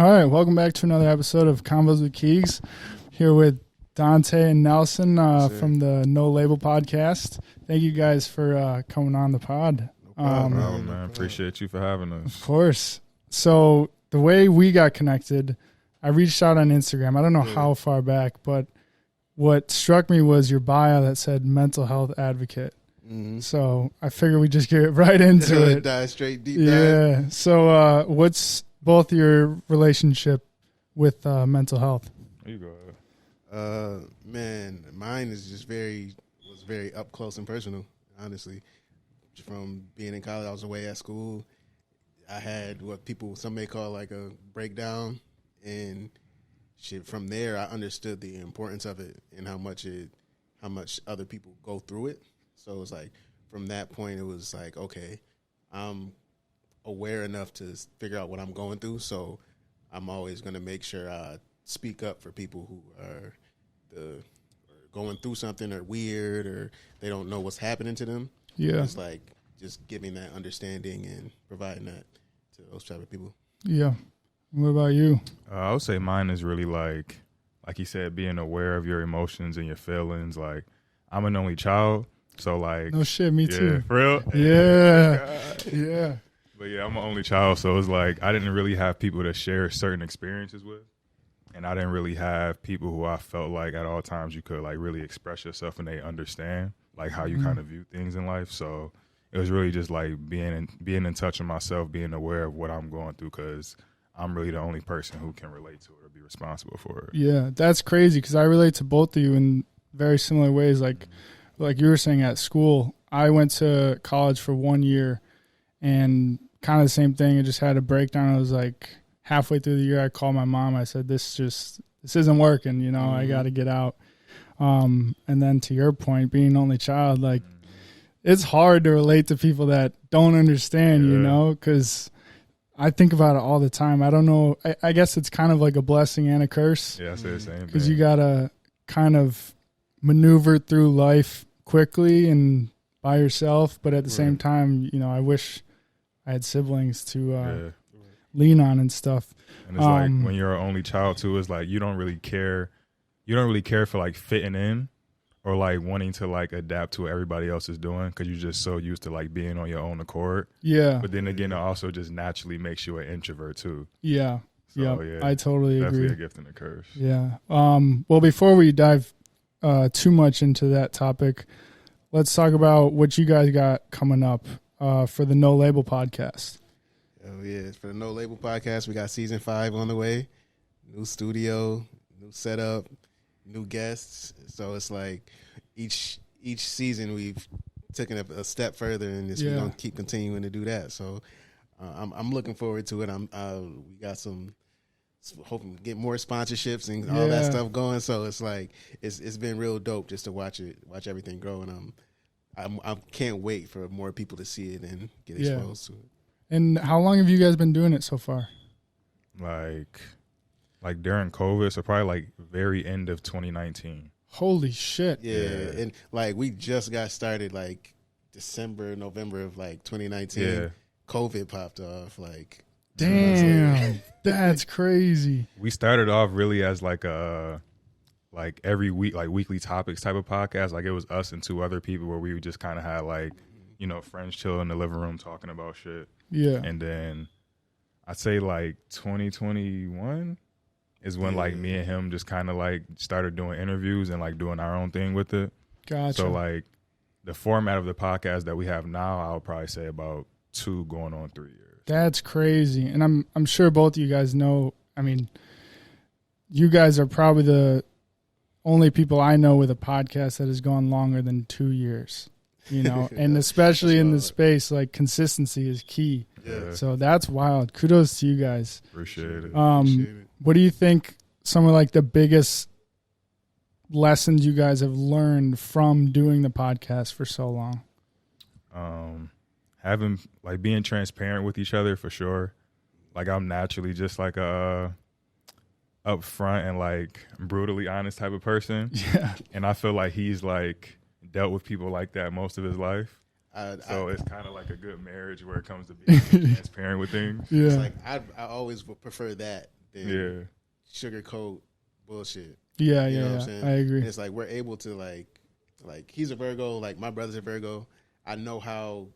All right, welcome back to another episode of CONVOS with KEEGS. Here with Dante and Nelson from the No Label podcast. Thank you guys for coming on the pod. No problem, man. Appreciate you for having us. Of course. So the way we got connected, I reached out on Instagram. I don't know how far back, but what struck me was your bio that said mental health advocate. Mm-hmm. So I figured we'd just get right into it. Dive straight, deep dive. Yeah. So what's both your relationship with mental health? There you go. Man, mine is just very up close and personal, honestly. From being in college, I was away at school. I had what some may call like a breakdown, and shit. From there, I understood the importance of it and how much other people go through it. So it was like, from that point, it was like, okay, I'm aware enough to figure out what I'm going through. So I'm always going to make sure I speak up for people who are going through something or weird or they don't know what's happening to them. Yeah. It's like just giving that understanding and providing that to those type of people. Yeah. What about you? I would say mine is really like you said, being aware of your emotions and your feelings. Like, I'm an only child. So, like... No shit, me too. For real? Yeah. Yeah. But, yeah, I'm an only child, so it's like I didn't really have people to share certain experiences with. And I didn't really have people who I felt like at all times you could, like, really express yourself and they understand, like, how you kind of view things in life. So it was really just, like, being in touch with myself, being aware of what I'm going through, because I'm really the only person who can relate to it or be responsible for it. Yeah, that's crazy, because I relate to both of you in very similar ways. Like you were saying at school, I went to college for 1 year and kind of the same thing. I just had a breakdown. I was like halfway through the year, I called my mom. I said, this isn't working. You know, I got to get out. And then to your point, being an only child, like it's hard to relate to people that don't understand, you know, because I think about it all the time. I don't know. I guess it's kind of like a blessing and a curse. Yeah, I say the same. Because you got to kind of maneuver through life quickly and by yourself, but at the same time, you know, I wish I had siblings to lean on and stuff. And it's like when you're an only child too, it's like you don't really care for like fitting in or like wanting to like adapt to what everybody else is doing, because you're just so used to like being on your own accord. Yeah. But then again, it also just naturally makes you an introvert too. Yeah. So, yeah, I totally agree. Definitely a gift and a curse. Yeah. Well, before we dive too much into that topic, let's talk about what you guys got coming up for the No Label podcast. Oh yeah, for the No Label podcast, we got season 5 on the way. New studio, new setup, new guests. So it's like each season we've taken a step further, and we're gonna keep continuing to do that. So I'm looking forward to it. We got some. Hoping to get more sponsorships and all that stuff going. So it's like it's been real dope just to watch everything grow, and I can't wait for more people to see it and get exposed to it. And how long have you guys been doing it so far? Like during COVID, so probably like very end of 2019. Holy shit! Yeah, and like we just got started like November of like 2019. Yeah. COVID popped off like. Damn, that's crazy. We started off really as like a every week, like weekly topics type of podcast. Like it was us and 2 other people where we just kind of had like, you know, friends chill in the living room talking about shit. Yeah. And then I'd say like 2021 is when like me and him just kind of like started doing interviews and like doing our own thing with it. Gotcha. So like the format of the podcast that we have now, I would probably say about 2 going on 3 years. That's crazy. And I'm sure both of you guys know, I mean, you guys are probably the only people I know with a podcast that has gone longer than 2 years, you know, and especially in the space, like consistency is key. Yeah. So that's wild. Kudos to you guys. Appreciate it. What do you think some of like the biggest lessons you guys have learned from doing the podcast for so long? Having like being transparent with each other for sure. Like I'm naturally just like a upfront and like brutally honest type of person. Yeah. And I feel like he's like dealt with people like that most of his life. So it's kind of like a good marriage where it comes to being transparent with things. Yeah. It's like I always would prefer that than sugarcoat bullshit. Yeah, You know yeah, what I'm saying? I agree. And it's like we're able to like he's a Virgo, like my brother's a Virgo. I know how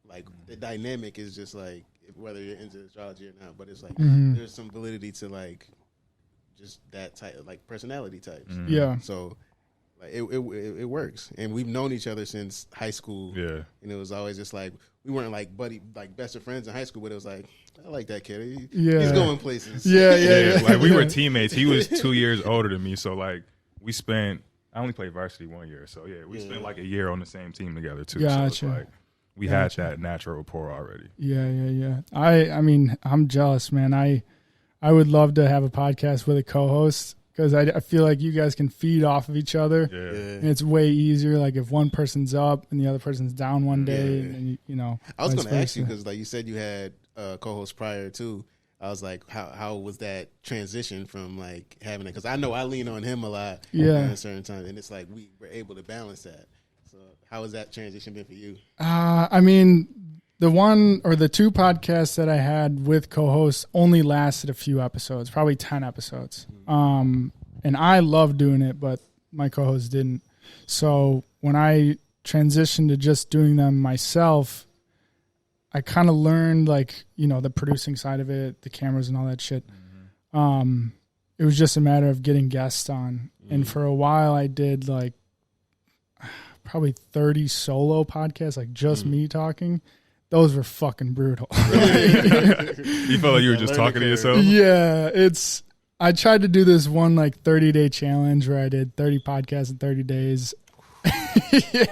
like the dynamic is just like whether you're into astrology or not, but it's like there's some validity to like just that type of like personality types. Yeah. So like it works, and we've known each other since high school. Yeah. And it was always just like we weren't like best of friends in high school, but it was like I like that kid. He's going places. Yeah. Like we were teammates. He was 2 years older than me, so like I only played varsity 1 year, so we spent like a year on the same team together too. Gotcha. So it's like we had that natural rapport already. Yeah. I mean, I'm jealous, man. I would love to have a podcast with a co-host because I feel like you guys can feed off of each other. Yeah. And it's way easier. Like if one person's up and the other person's down one day, and you know. I was going to ask you because like you said you had a co-host prior too. I was like, how was that transition from like having it? Because I know I lean on him a lot at a certain time, and it's like we were able to balance that. So how has that transition been for you? I mean, the one or the two podcasts that I had with co-hosts only lasted a few episodes, probably 10 episodes. And I loved doing it, but my co-host didn't. So when I transitioned to just doing them myself, I kind of learned like, you know, the producing side of it, the cameras and all that shit. It was just a matter of getting guests on. And for a while I did like probably 30 solo podcasts, like just me talking. Those were fucking brutal. You felt like you were just talking to yourself? Yeah, I tried to do this one like 30-day challenge where I did 30 podcasts in 30 days. Yeah,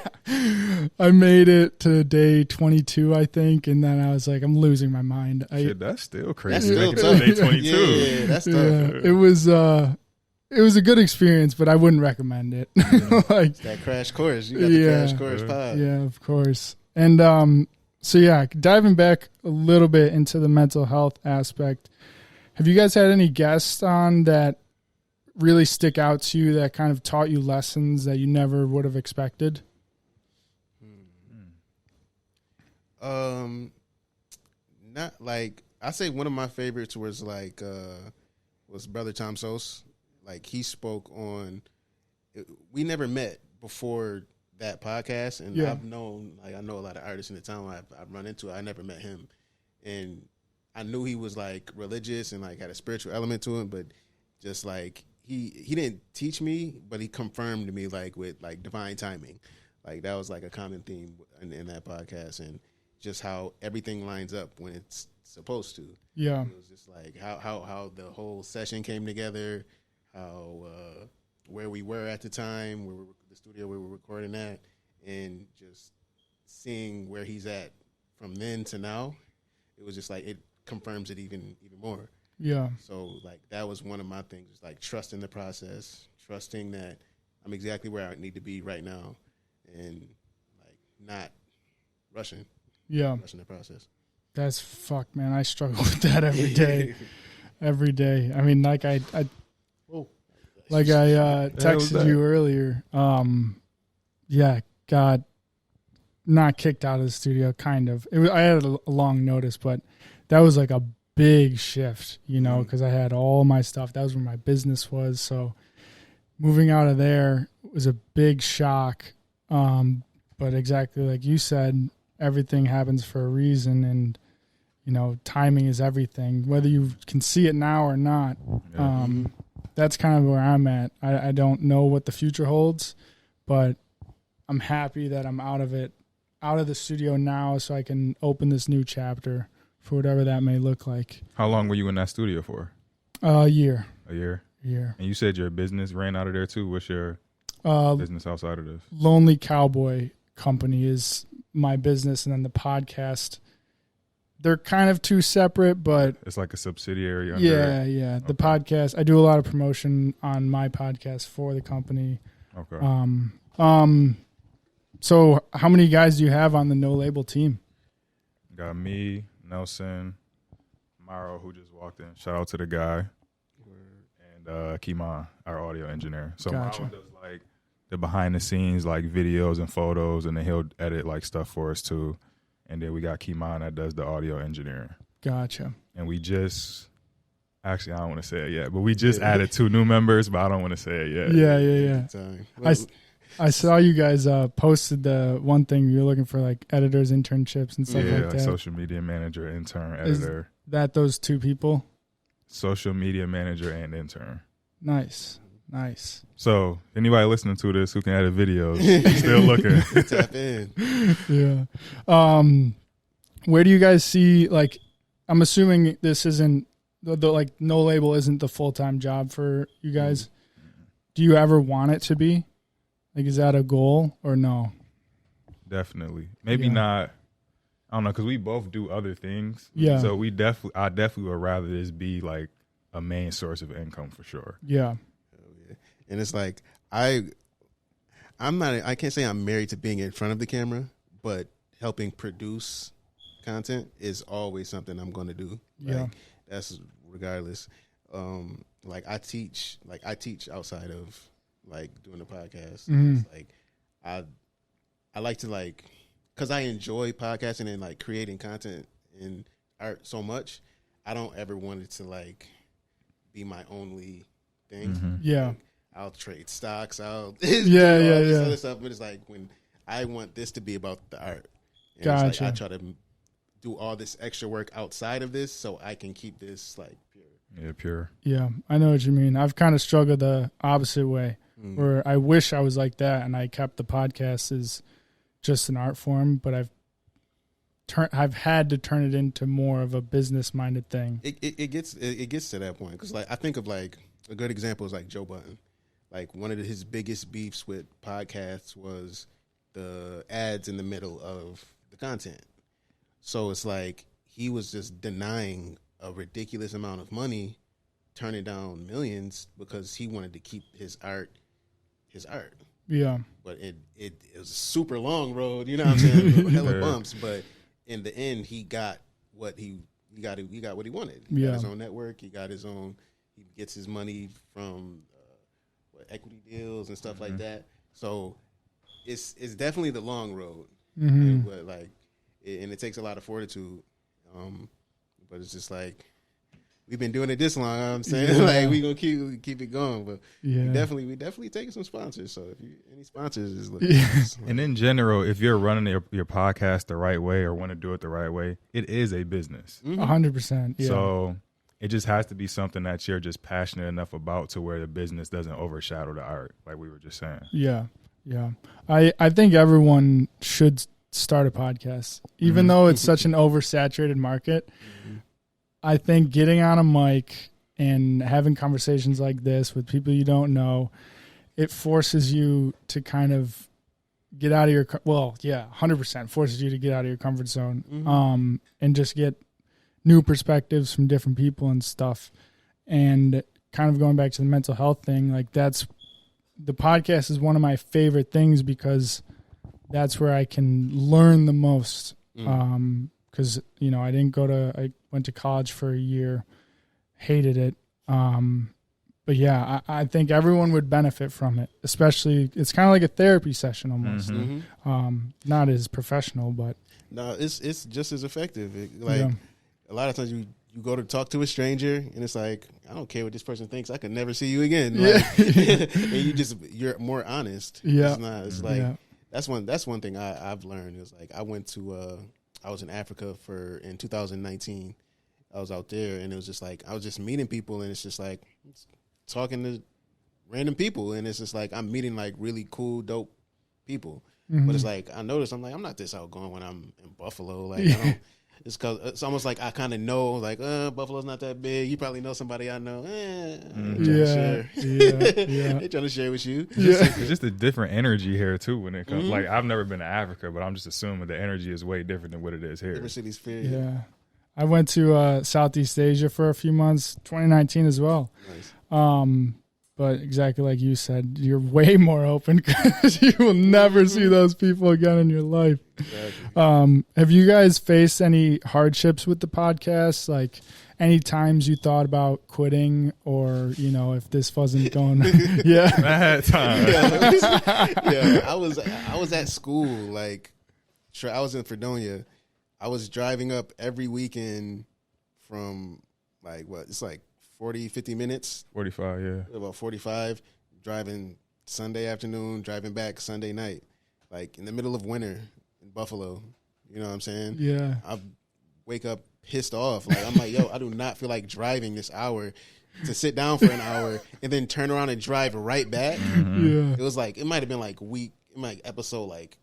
I made it to day 22, I think, and then I was like, I'm losing my mind. Shit, that's still crazy. That's still Day 22. Yeah, that's tough. It was a good experience, but I wouldn't recommend it. Like it's that crash course. You got the crash course pod. Yeah, of course. And so yeah, diving back a little bit into the mental health aspect, have you guys had any guests on that really stick out to you that kind of taught you lessons that you never would have expected? Not like I say one of my favorites was like was Brother Tom Sos. Like he spoke on. We never met before that podcast, and I've known I know a lot of artists in the town I've run into. I never met him, and I knew he was like religious and like had a spiritual element to him, but just like he didn't teach me, but he confirmed to me like with like divine timing. Like that was like a common theme in that podcast, and just how everything lines up when it's supposed to. Yeah, it was just like how the whole session came together, how where we were at the time, the studio where we were recording at, and just seeing where he's at from then to now. It was just like it confirms it even more. Yeah. So like that was one of my things, is like trusting the process, trusting that I'm exactly where I need to be right now, and like not rushing. Yeah. Rushing the process. That's fuck, man. I struggle with that every day. Every day. I mean, like I texted you earlier. Yeah, got not kicked out of the studio, kind of. I had a long notice, but that was like a big shift, you know, because I had all my stuff. That was where my business was. So moving out of there was a big shock. But exactly like you said, everything happens for a Reason, and you know, timing is everything. Whether you can see it now or not, that's kind of where I'm at. I don't know what the future holds, but I'm happy that I'm out of the studio now, so I can open this new chapter for whatever that may look like. How long were you in that studio for? A year. A year? Yeah. And you said your business ran out of there too. What's your business outside of this? Lonely Cowboy Company is my business, and then the podcast, they're kind of two separate, but it's like a subsidiary under it? Yeah. The podcast, I do a lot of promotion on my podcast for the company. Okay. So how many guys do you have on the No Label team? Got me, Nelson, Maro, who just walked in. Shout out to the guy. And Keeman, our audio engineer. So Gotcha. Maro does like the behind the scenes, like videos and photos, and then he'll edit like stuff for us too. And then we got Keeman that does the audio engineering. Gotcha. And we just Actually, I don't want to say it yet, but we just added 2 new members, but I don't want to say it yet. Yeah. I saw you guys posted the one thing you're looking for, like editors, internships, and stuff like that. Social media manager, intern, editor. Is that those 2 people? Social media manager and intern. Nice. So anybody listening to this who can edit videos, still looking. Tap in. Yeah. Where do you guys see, like, I'm assuming this isn't the like No Label isn't the full-time job for you guys. Do you ever want it to be? Like, is that a goal or no? Definitely. Maybe not. I don't know, because we both do other things. Yeah. So I definitely would rather this be like a main source of income for sure. Yeah. And it's like I can't say I'm married to being in front of the camera, but helping produce content is always something I'm going to do. Yeah. Like, that's regardless. Like I teach outside of like doing the podcast. It's like I like to, like, because I enjoy podcasting and like creating content and art so much, I don't ever want it to like be my only thing. Yeah. Like, I'll trade stocks. I'll other stuff. But it's like when I want this to be about the art. And Gotcha. It's like I try to do all this extra work outside of this so I can keep this like pure. Yeah, pure. Yeah, I know what you mean. I've kind of struggled the opposite way, where I wish I was like that and I kept the podcast as just an art form, but I've had to turn it into more of a business minded thing. It gets to that point because like I think of like a good example is like Joe Budden. Like one of his biggest beefs with podcasts was the ads in the middle of the content. So it's like he was just denying a ridiculous amount of money, turning down millions because he wanted to keep his art. Yeah. But it was a super long road, you know what I'm saying? Hella bumps, but in the end he got what he got what he wanted. He got his own network, he gets his money from equity deals and stuff like that. So it's definitely the long road. But like and it takes a lot of fortitude. But it's just like we've been doing it this long, you know what I'm saying? Like we gonna keep it going. But we definitely taking some sponsors. So if any sponsors is looking and in general, if you're running your podcast the right way or want to do it the right way, it is a business. 100%. Yeah. So it just has to be something that you're just passionate enough about to where the business doesn't overshadow the art, like we were just saying. Yeah. I think everyone should start a podcast, even though it's such an oversaturated market. I think getting on a mic and having conversations like this with people you don't know, it forces you to kind of get out of your 100% forces you to get out of your comfort zone, and just get new perspectives from different people and stuff. And kind of going back to the mental health thing, like the podcast is one of my favorite things because that's where I can learn the most. Because, I went to college for a year, hated it. But yeah, I think everyone would benefit from it, especially it's kind of like a therapy session almost. Not as professional, but. No, it's just as effective. A lot of times you go to talk to a stranger and it's like, I don't care what this person thinks. I can never see you again. Like, and you're more honest. Yeah. It's like, that's one thing I've learned is like, I was in Africa in 2019. I was out there and it was just like, I was just meeting people and it's just like talking to random people. And it's just like, I'm meeting like really cool, dope people. But it's like, I noticed, I'm like, I'm not this outgoing when I'm in Buffalo. Like, I don't. It's because it's almost like I kind of know, like, Buffalo's not that big. You probably know somebody I know. They're trying to share with you. It's just a different energy here too when it comes. Like I've never been to Africa, but I'm just assuming the energy is way different than what it is here. Different cities, yeah. I went to Southeast Asia for a few months, 2019 as well. Nice. But exactly like you said, you're way more open because you will never see those people again in your life. Exactly. Have you guys faced any hardships with the podcast? Like any times you thought about quitting or, if this wasn't going, Bad time. I was at school. Like I was in Fredonia. I was driving up every weekend from like, it's like 40, 50 minutes. 45, yeah. About 45, driving Sunday afternoon, driving back Sunday night, like in the middle of winter in Buffalo. You know what I'm saying? Yeah. I wake up pissed off. Like, I'm like, yo, I do not feel like driving this hour to sit down for an hour and then turn around and drive right back. Yeah. It was like, it might have been like episode like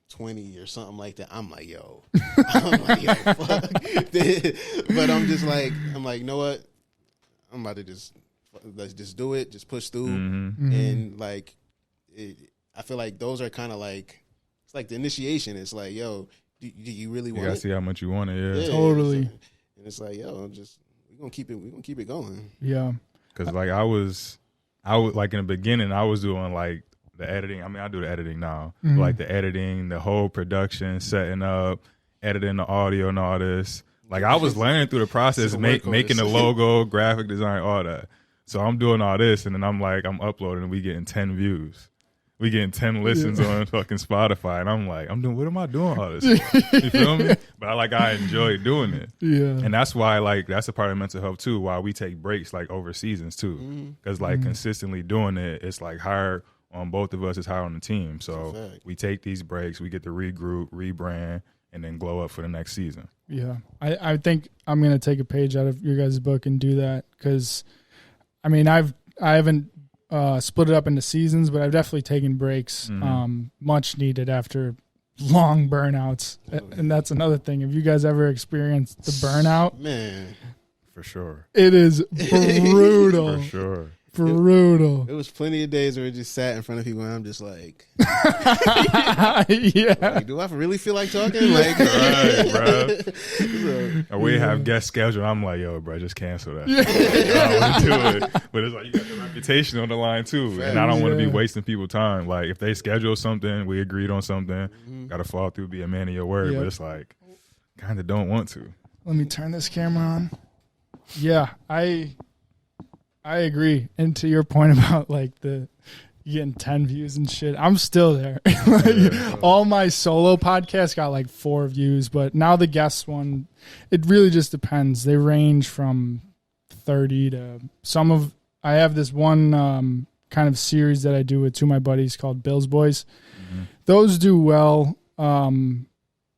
20 or something like that. I'm like, yo, fuck. But I'm like, you know what? I'm about to let's just do it, just push through. And like, I feel like those are kind of like, it's like the initiation. It's like, yo, do you really want You gotta it? see how much you want it, yeah. Totally. And it's like, yo, we're gonna keep it going. Yeah. Cause like I was like in the beginning, I was doing like the editing. I mean, I do the editing now. Like the editing, the whole production, setting up, editing the audio and all this. Like I was learning through the process, making the logo, graphic design, all that. So I'm doing all this, and then I'm uploading, and we getting 10 views. We getting 10 listens on fucking Spotify, and I'm like, what am I doing all this? You feel me? But I enjoy doing it. Yeah. And that's why, like, that's a part of mental health too, why we take breaks, like, over seasons too. Because, like, consistently doing it, it's, like, hard on both of us, it's hard on the team. So we take these breaks, we get to regroup, rebrand, and then glow up for the next season. Yeah. I think I'm going to take a page out of your guys' book and do that because, I mean, I haven't split it up into seasons, but I've definitely taken breaks, much needed after long burnouts. And that's another thing. Have you guys ever experienced the burnout? Man. For sure. It is brutal. For sure. Brutal. It was plenty of days where it just sat in front of people and I'm just like, yeah. like, do I really feel like talking? Like, right, bro. So, And we have guest scheduled. I'm like, yo, bro, just cancel that. I don't want to do it. But it's like you got the reputation on the line too, and I don't want to be wasting people's time. Like if they schedule something, we agreed on something, got to fall through, be a man of your word. But it's like, kind of don't want to. Let me turn this camera on. Yeah, I agree. And to your point about like you getting 10 views and shit, I'm still there. All my solo podcasts got like 4 views, but now the guest one, it really just depends. They range from 30 to I have this one kind of series that I do with 2 of my buddies called Bill's Boys. Those do well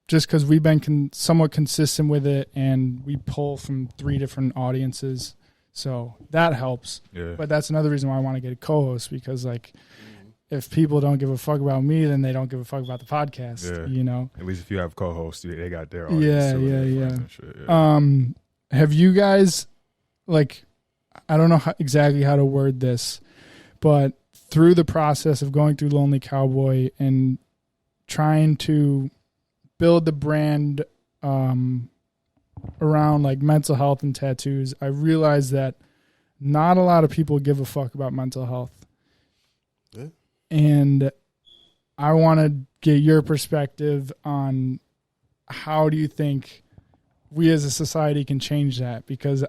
just because we've been somewhat consistent with it and we pull from 3 different audiences. So that helps. Yeah. But that's another reason why I want to get a co-host because, like, if people don't give a fuck about me, then they don't give a fuck about the podcast, you know? At least if you have co-hosts, they got their audience. Yeah. Have you guys, like, I don't know exactly how to word this, but through the process of going through Lonely Cowboy and trying to build the brand around like mental health and tattoos, I realized that not a lot of people give a fuck about mental health. Yeah. And I want to get your perspective on how do you think we as a society can change that? Because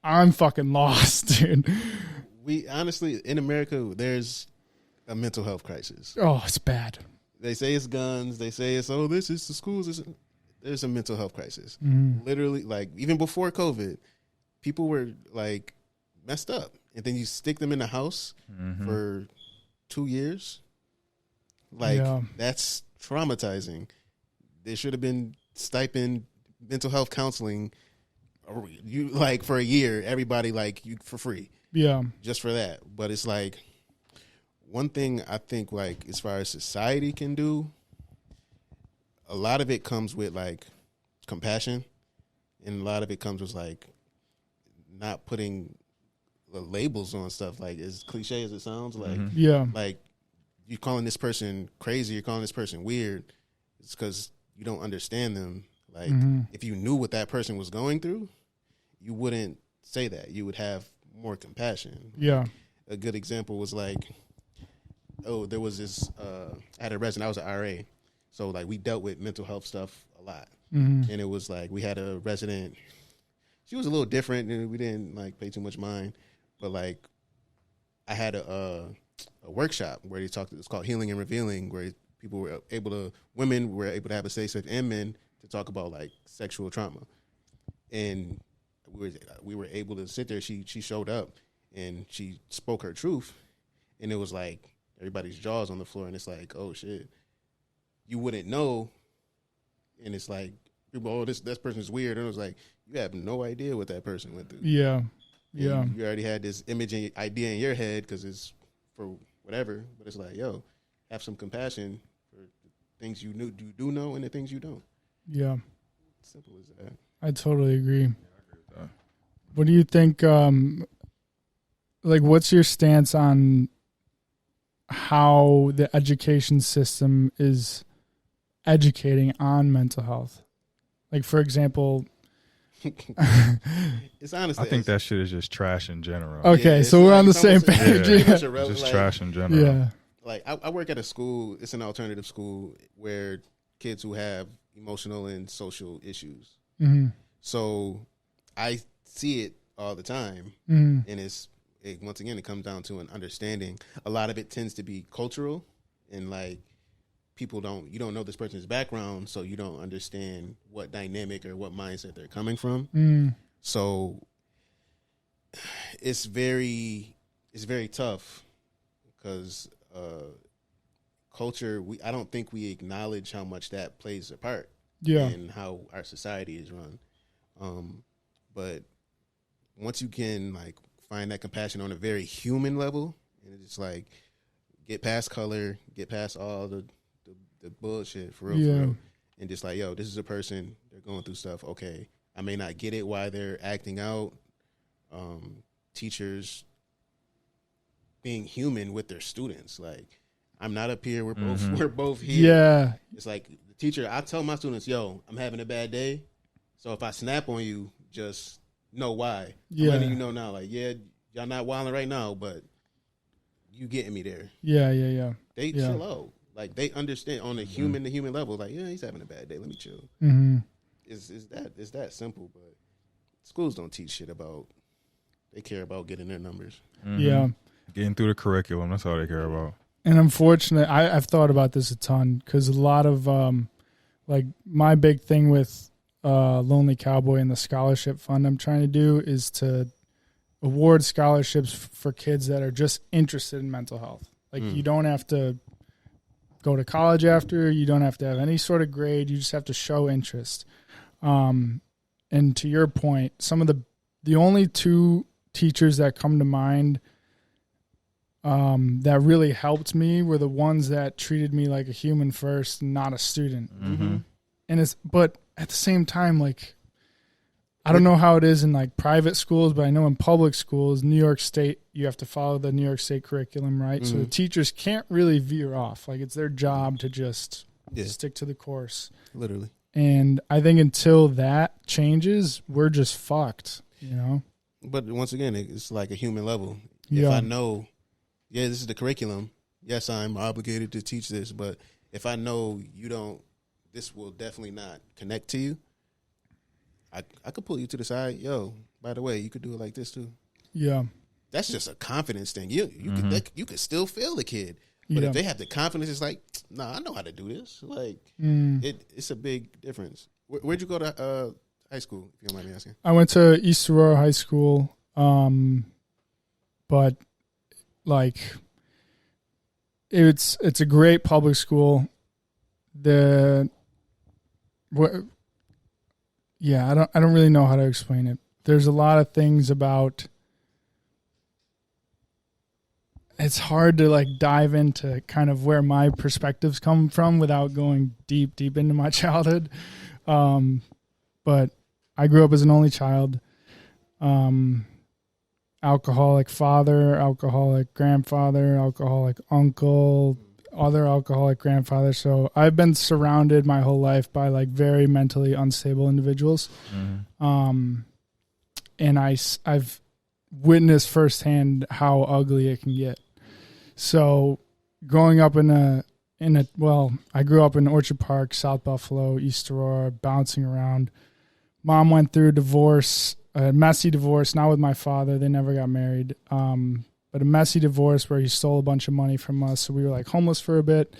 I'm fucking lost, dude. We honestly, in America, there's a mental health crisis. Oh, it's bad. They say it's guns. They say it's, this is the schools. There's a mental health crisis. Literally, like, even before COVID, people were, like, messed up. And then you stick them in the house for 2 years. Like, that's traumatizing. There should have been stipend mental health counseling, for a year, everybody, like, you for free. Yeah. Just for that. But it's, like, one thing I think, like, as far as society can do, a lot of it comes with, like, compassion, and a lot of it comes with, like, not putting labels on stuff. Like, as cliche as it sounds, like, like, you're calling this person crazy, you're calling this person weird, it's because you don't understand them. Like, if you knew what that person was going through, you wouldn't say that. You would have more compassion. Yeah. A good example was, like, there was this, I had a resident, I was an RA. So, like, we dealt with mental health stuff a lot. And it was, like, we had a resident. She was a little different, and we didn't, like, pay too much mind. But, like, I had a workshop where they talked, it's called Healing and Revealing, where women were able to have a safe space, and men to talk about, like, sexual trauma. And we were able to sit there. She showed up and she spoke her truth, and it was like everybody's jaws on the floor, and it's like, oh shit, you wouldn't know, and it's like, people, oh, this person's weird, and it was like, you have no idea what that person went through. Yeah, You already had this image and idea in your head because it's for whatever, but it's like, yo, have some compassion for the things you do know and the things you don't. Yeah. Simple as that. I totally agree. What do you think, what's your stance on how the education system is educating on mental health? Like, for example, it's honestly, I think that shit is just trash in general. Okay, so we're on the same page. Yeah, It's just trash in general. Yeah. Like, I work at a school, it's an alternative school where kids who have emotional and social issues. Mm-hmm. So I see it all the time. Mm-hmm. And once again, it comes down to an understanding. A lot of it tends to be cultural, and like, you don't know this person's background, so you don't understand what dynamic or what mindset they're coming from. Mm. So it's very tough because culture. I don't think we acknowledge how much that plays a part in how our society is run. But once you can like find that compassion on a very human level, and it's like get past color, get past all the bullshit for real, and just like, yo, this is a person, they're going through stuff. Okay, I may not get it why they're acting out. Teachers being human with their students, like, I'm not up here, we're both here. Yeah, it's like the teacher, I tell my students, yo, I'm having a bad day, so if I snap on you, just know why. I'm letting you know now, like, yeah, y'all not wilding right now, but you getting me there. Yeah. They chill out. Like, they understand on a human to human level. Like, yeah, he's having a bad day. Let me chill. Mm-hmm. It's that simple. But schools don't teach shit about. They care about getting their numbers. Mm-hmm. Yeah, getting through the curriculum. That's all they care about. And unfortunately, I've thought about this a ton because a lot of like my big thing with Lonely Cowboy and the scholarship fund I'm trying to do is to award scholarships for kids that are just interested in mental health. Like, you don't have to go to college after. You don't have to have any sort of grade. You just have to show interest. And to your point, some of the only two teachers that come to mind that really helped me were the ones that treated me like a human first, not a student. Mm-hmm. And but at the same time, like, I don't know how it is in like private schools, but I know in public schools, New York State, you have to follow the New York State curriculum, right? Mm-hmm. So the teachers can't really veer off. Like, it's their job to just stick to the course. Literally. And I think until that changes, we're just fucked, you know? But once again, it's like a human level. If I know, this is the curriculum, yes, I'm obligated to teach this, but if I know this will definitely not connect to you, I could pull you to the side. Yo, by the way, you could do it like this too. Yeah, that's just a confidence thing. You could still fail the kid, but if they have the confidence, it's like, nah, I know how to do this. Like, it's a big difference. Where'd you go to high school? If you don't mind me asking. I went to East Aurora High School, but like, it's a great public school. I don't really know how to explain it. There's a lot of things about. It's hard to like dive into kind of where my perspectives come from without going deep into my childhood. But I grew up as an only child. Alcoholic father, alcoholic grandfather, alcoholic uncle, other alcoholic grandfather. So I've been surrounded my whole life by like very mentally unstable individuals. Mm-hmm. And I've witnessed firsthand how ugly it can get. So growing up I grew up in Orchard Park, South Buffalo, East Aurora, bouncing around. Mom went through a divorce, a messy divorce, not with my father. They never got married. But a messy divorce where he stole a bunch of money from us. So we were like homeless for a bit.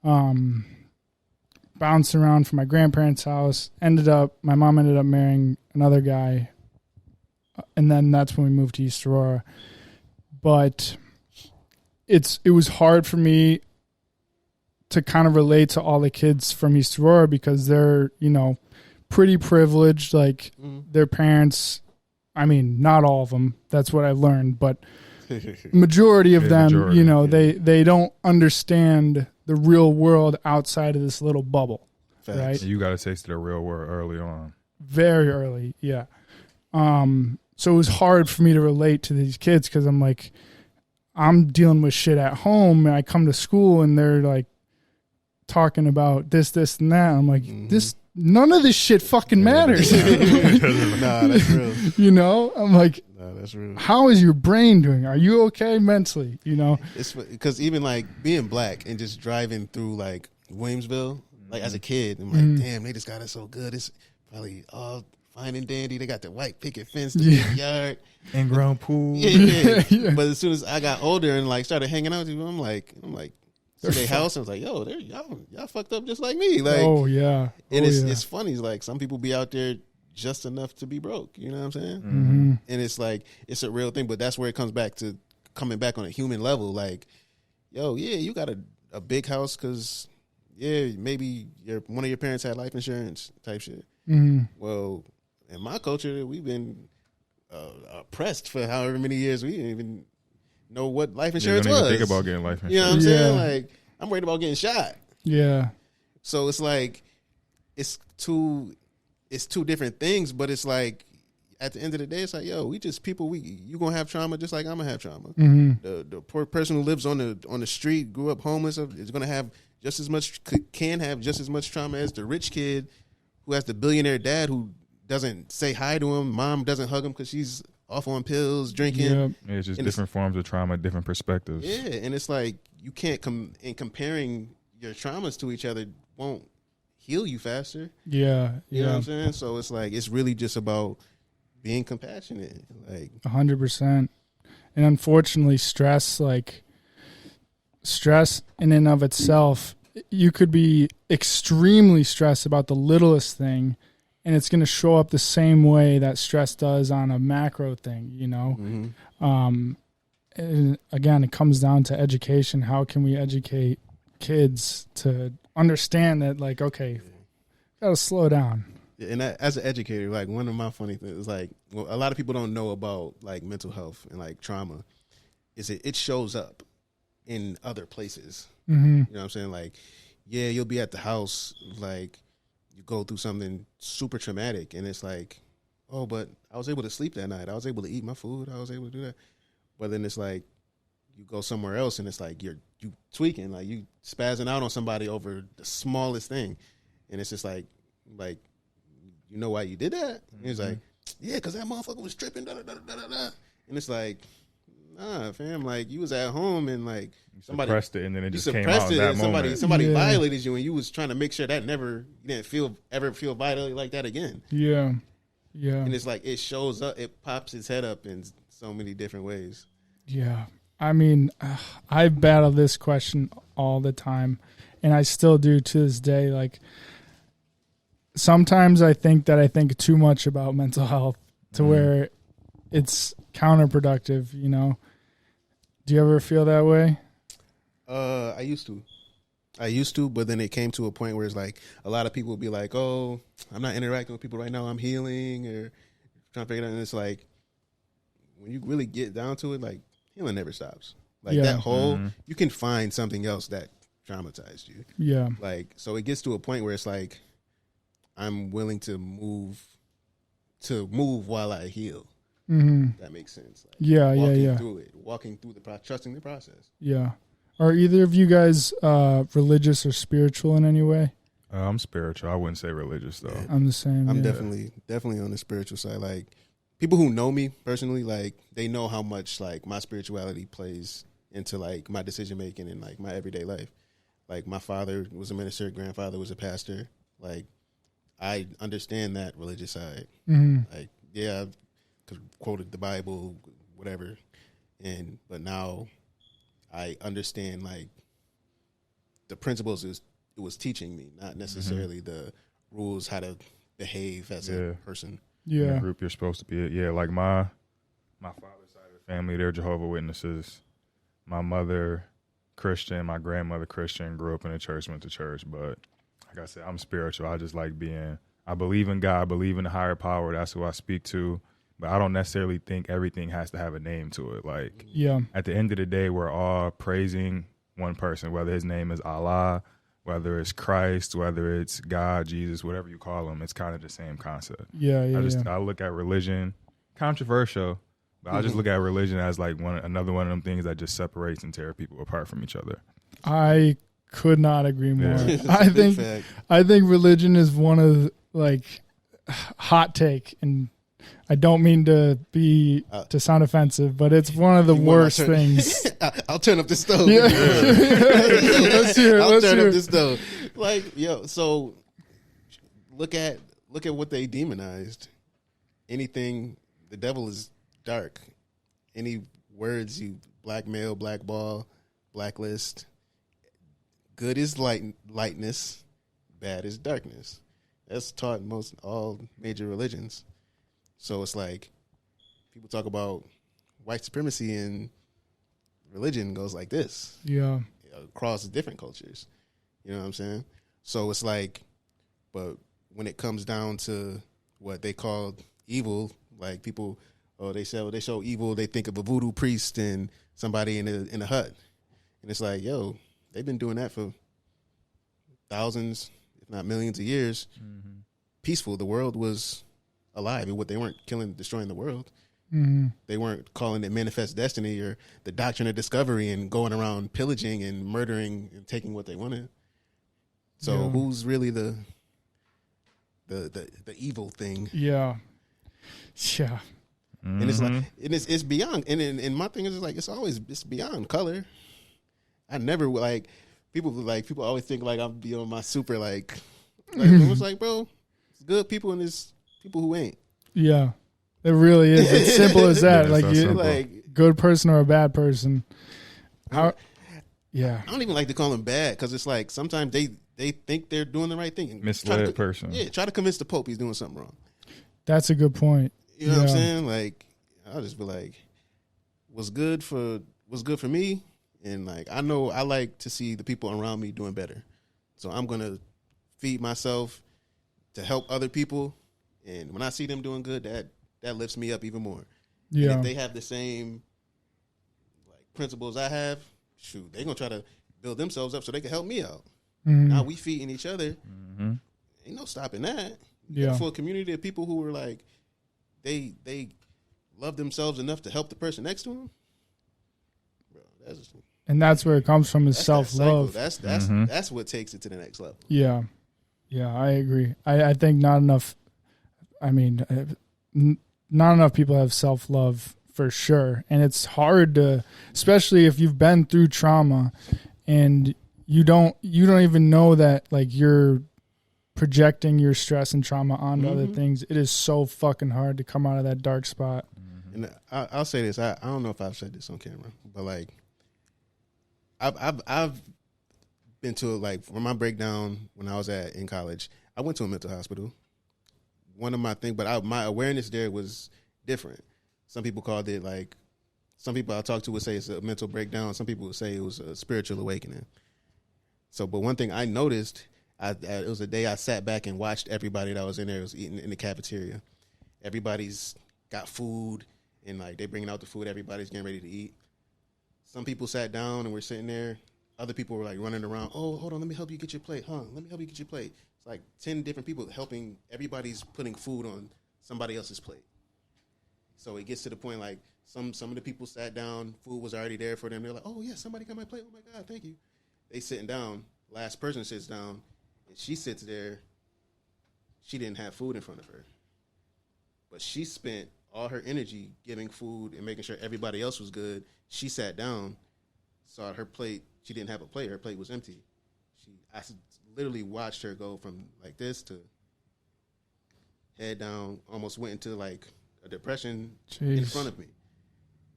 Bounced around from my grandparents' house. My mom ended up marrying another guy and then that's when we moved to East Aurora. But it was hard for me to kind of relate to all the kids from East Aurora because they're, pretty privileged. Like their parents, I mean, not all of them. That's what I learned, but majority of them, they don't understand the real world outside of this little bubble. Facts. Right? You got to taste the real world early on. Very early, yeah. So it was hard for me to relate to these kids because I'm like, I'm dealing with shit at home, and I come to school and they're like talking about this, and that. I'm like, none of this shit fucking matters. Nah, that's real. I'm like, nah, that's real. How is your brain doing? Are you okay mentally? It's because even like being black and just driving through like Williamsville, like as a kid, I'm like, damn, they just got it so good. It's probably all fine and dandy. They got the white picket fence, the big yard, in-ground pool. Yeah. But as soon as I got older and like started hanging out with people, I'm like, to their house, and I was like, yo, y'all fucked up just like me. Like, oh yeah, and it's funny. Like some people be out there just enough to be broke. You know what I'm saying? Mm-hmm. And it's like it's a real thing. But that's where it comes back to coming back on a human level. Like, yo, yeah, you got a big house because maybe one of your parents had life insurance type shit. Mm-hmm. Well, in my culture, we've been oppressed for however many years. We didn't even know what life insurance don't even was. think about getting life insurance. You know what I'm saying? Like, I'm worried about getting shot. Yeah. So it's like it's two different things, but it's like at the end of the day, it's like, yo, we just people. You gonna have trauma just like I'm gonna have trauma. Mm-hmm. The poor person who lives on the street, grew up homeless, is gonna have just as much trauma as the rich kid who has the billionaire dad who doesn't say hi to him. Mom doesn't hug him because she's off on pills, drinking. Yep. Yeah, it's just different forms of trauma, different perspectives. Yeah, and it's like you can't comparing your traumas to each other won't heal you faster. Yeah, You know what I'm saying? So it's like it's really just about being compassionate. Like 100%. And unfortunately, stress in and of itself, you could be extremely stressed about the littlest thing, and it's going to show up the same way that stress does on a macro thing, Mm-hmm. And again, it comes down to education. How can we educate kids to understand that, like, okay, got to slow down. And as an educator, like one of my funny things is like, well, a lot of people don't know about like mental health and like trauma. Is it shows up in other places? Mm-hmm. You know what I'm saying? Like, yeah, you'll be at the house, like you go through something super traumatic, and it's like, oh, but I was able to sleep that night. I was able to eat my food. I was able to do that. But then it's like you go somewhere else, and it's like you tweaking, like you spazzing out on somebody over the smallest thing, and it's just like you know why you did that? And he's like, yeah, because that motherfucker was tripping, da da da da da da. And it's like, nah, fam, like you was at home and like somebody suppressed it, and then it just came suppressed out it, that and moment. somebody violated you, and you was trying to make sure that you didn't ever feel violated like that again. Yeah. And it's like it shows up, it pops its head up in so many different ways. Yeah. I mean, I battle this question all the time, and I still do to this day. Like, sometimes I think too much about mental health to where it's counterproductive, Do you ever feel that way? I used to, but then it came to a point where it's like a lot of people would be like, oh, I'm not interacting with people right now, I'm healing or trying to figure it out. And it's like, when you really get down to it, like, healing never stops. Like that hole, you can find something else that traumatized you. Yeah. Like, so it gets to a point where it's like, I'm willing to move while I heal. Mm-hmm. That makes sense. Like, walking through the process, trusting the process. Yeah. Are either of you guys religious or spiritual in any way? I'm spiritual. I wouldn't say religious though. I'm the same. I'm definitely on the spiritual side. Like, people who know me personally, like, they know how much like my spirituality plays into like my decision making and like my everyday life. Like, my father was a minister, grandfather was a pastor. Like, I understand that religious side. Mm-hmm. Like, yeah, I've quoted the Bible, whatever, but now I understand like the principles it was teaching me, not necessarily the rules how to behave as a person. in the group you're supposed to be at. Yeah, like my father's side of the family, they're Jehovah's Witnesses. My mother, Christian, my grandmother, Christian, grew up in the church, went to church. But like I said, I'm spiritual. I just like I believe in God, I believe in the higher power. That's who I speak to. But I don't necessarily think everything has to have a name to it. Like, at the end of the day, we're all praising one person, whether his name is Allah, whether it's Christ, whether it's God, Jesus, whatever you call him. It's kind of the same concept. I look at religion, controversial, but I just look at religion as like another one of them things that just separates and tear people apart from each other. I could not agree more. Yeah. I think religion is one of like hot take, and I don't mean to sound offensive, but it's one of the worst things. I'll turn up the stove. Yeah. Let's hear it. I'll turn up the stove. Like, so look at what they demonized. Anything, the devil is dark. Any words you blackmail, blackball, blacklist. Good is lightness, bad is darkness. That's taught in all major religions. So it's like people talk about white supremacy and religion goes like this. Yeah. Across different cultures. You know what I'm saying? So it's like, but when it comes down to what they call evil, like people, they show evil, they think of a voodoo priest and somebody in a hut. And it's like, they've been doing that for thousands, if not millions of years. Mm-hmm. Peaceful. The world was alive. They weren't destroying the world. Mm-hmm. They weren't calling it manifest destiny or the doctrine of discovery and going around pillaging and murdering and taking what they wanted. So who's really the evil thing? Yeah. And it's like it's beyond. And my thing is like it's beyond color. I never like people always think like I'm beyond my super like it's like, bro, it's good people and there's people who ain't. Yeah. It really is. It's simple as that. Yeah, like good person or a bad person. I don't even like to call them bad because it's like sometimes they think they're doing the right thing. And misled person. Yeah, try to convince the Pope he's doing something wrong. That's a good point. You know what I'm saying? Like I'll just be like, what's good for me? And like I know I like to see the people around me doing better. So I'm gonna feed myself to help other people. And when I see them doing good, that lifts me up even more. Yeah. And if they have the same like principles I have, shoot, they're gonna try to build themselves up so they can help me out. Mm-hmm. Now we feeding each other. Mm-hmm. Ain't no stopping that. For a community of people who are like they love themselves enough to help the person next to them. Bro, that's where it comes from is self-love. That's what takes it to the next level. Yeah. Yeah, I agree. I think not enough. I mean, not enough people have self-love for sure. And it's hard to, especially if you've been through trauma and you don't even know that like you're projecting your stress and trauma onto other things. It is so fucking hard to come out of that dark spot. And I'll say this. I don't know if I've said this on camera, but like I've been to like for my breakdown when I was in college, I went to a mental hospital. One of my things, but my awareness there was different. Some people called it like, some people I talked to would say it's a mental breakdown. Some people would say it was a spiritual awakening. So, but one thing I noticed, it was a day I sat back and watched everybody that was in there was eating in the cafeteria. Everybody's got food and like they bringing out the food. Everybody's getting ready to eat. Some people sat down and were sitting there. Other people were like running around. Oh, hold on, let me help you get your plate. Let me help you get your plate. It's like 10 different people helping. Everybody's putting food on somebody else's plate. So it gets to the point like some of the people sat down. Food was already there for them. They're like, oh yeah, somebody got my plate. Oh my God, thank you. They sitting down. Last person sits down, and she sits there. She didn't have food in front of her, but she spent all her energy giving food and making sure everybody else was good. She sat down, saw her plate. She didn't have a plate. Her plate was empty. I literally watched her go from like this to head down, almost went into like a depression in front of me.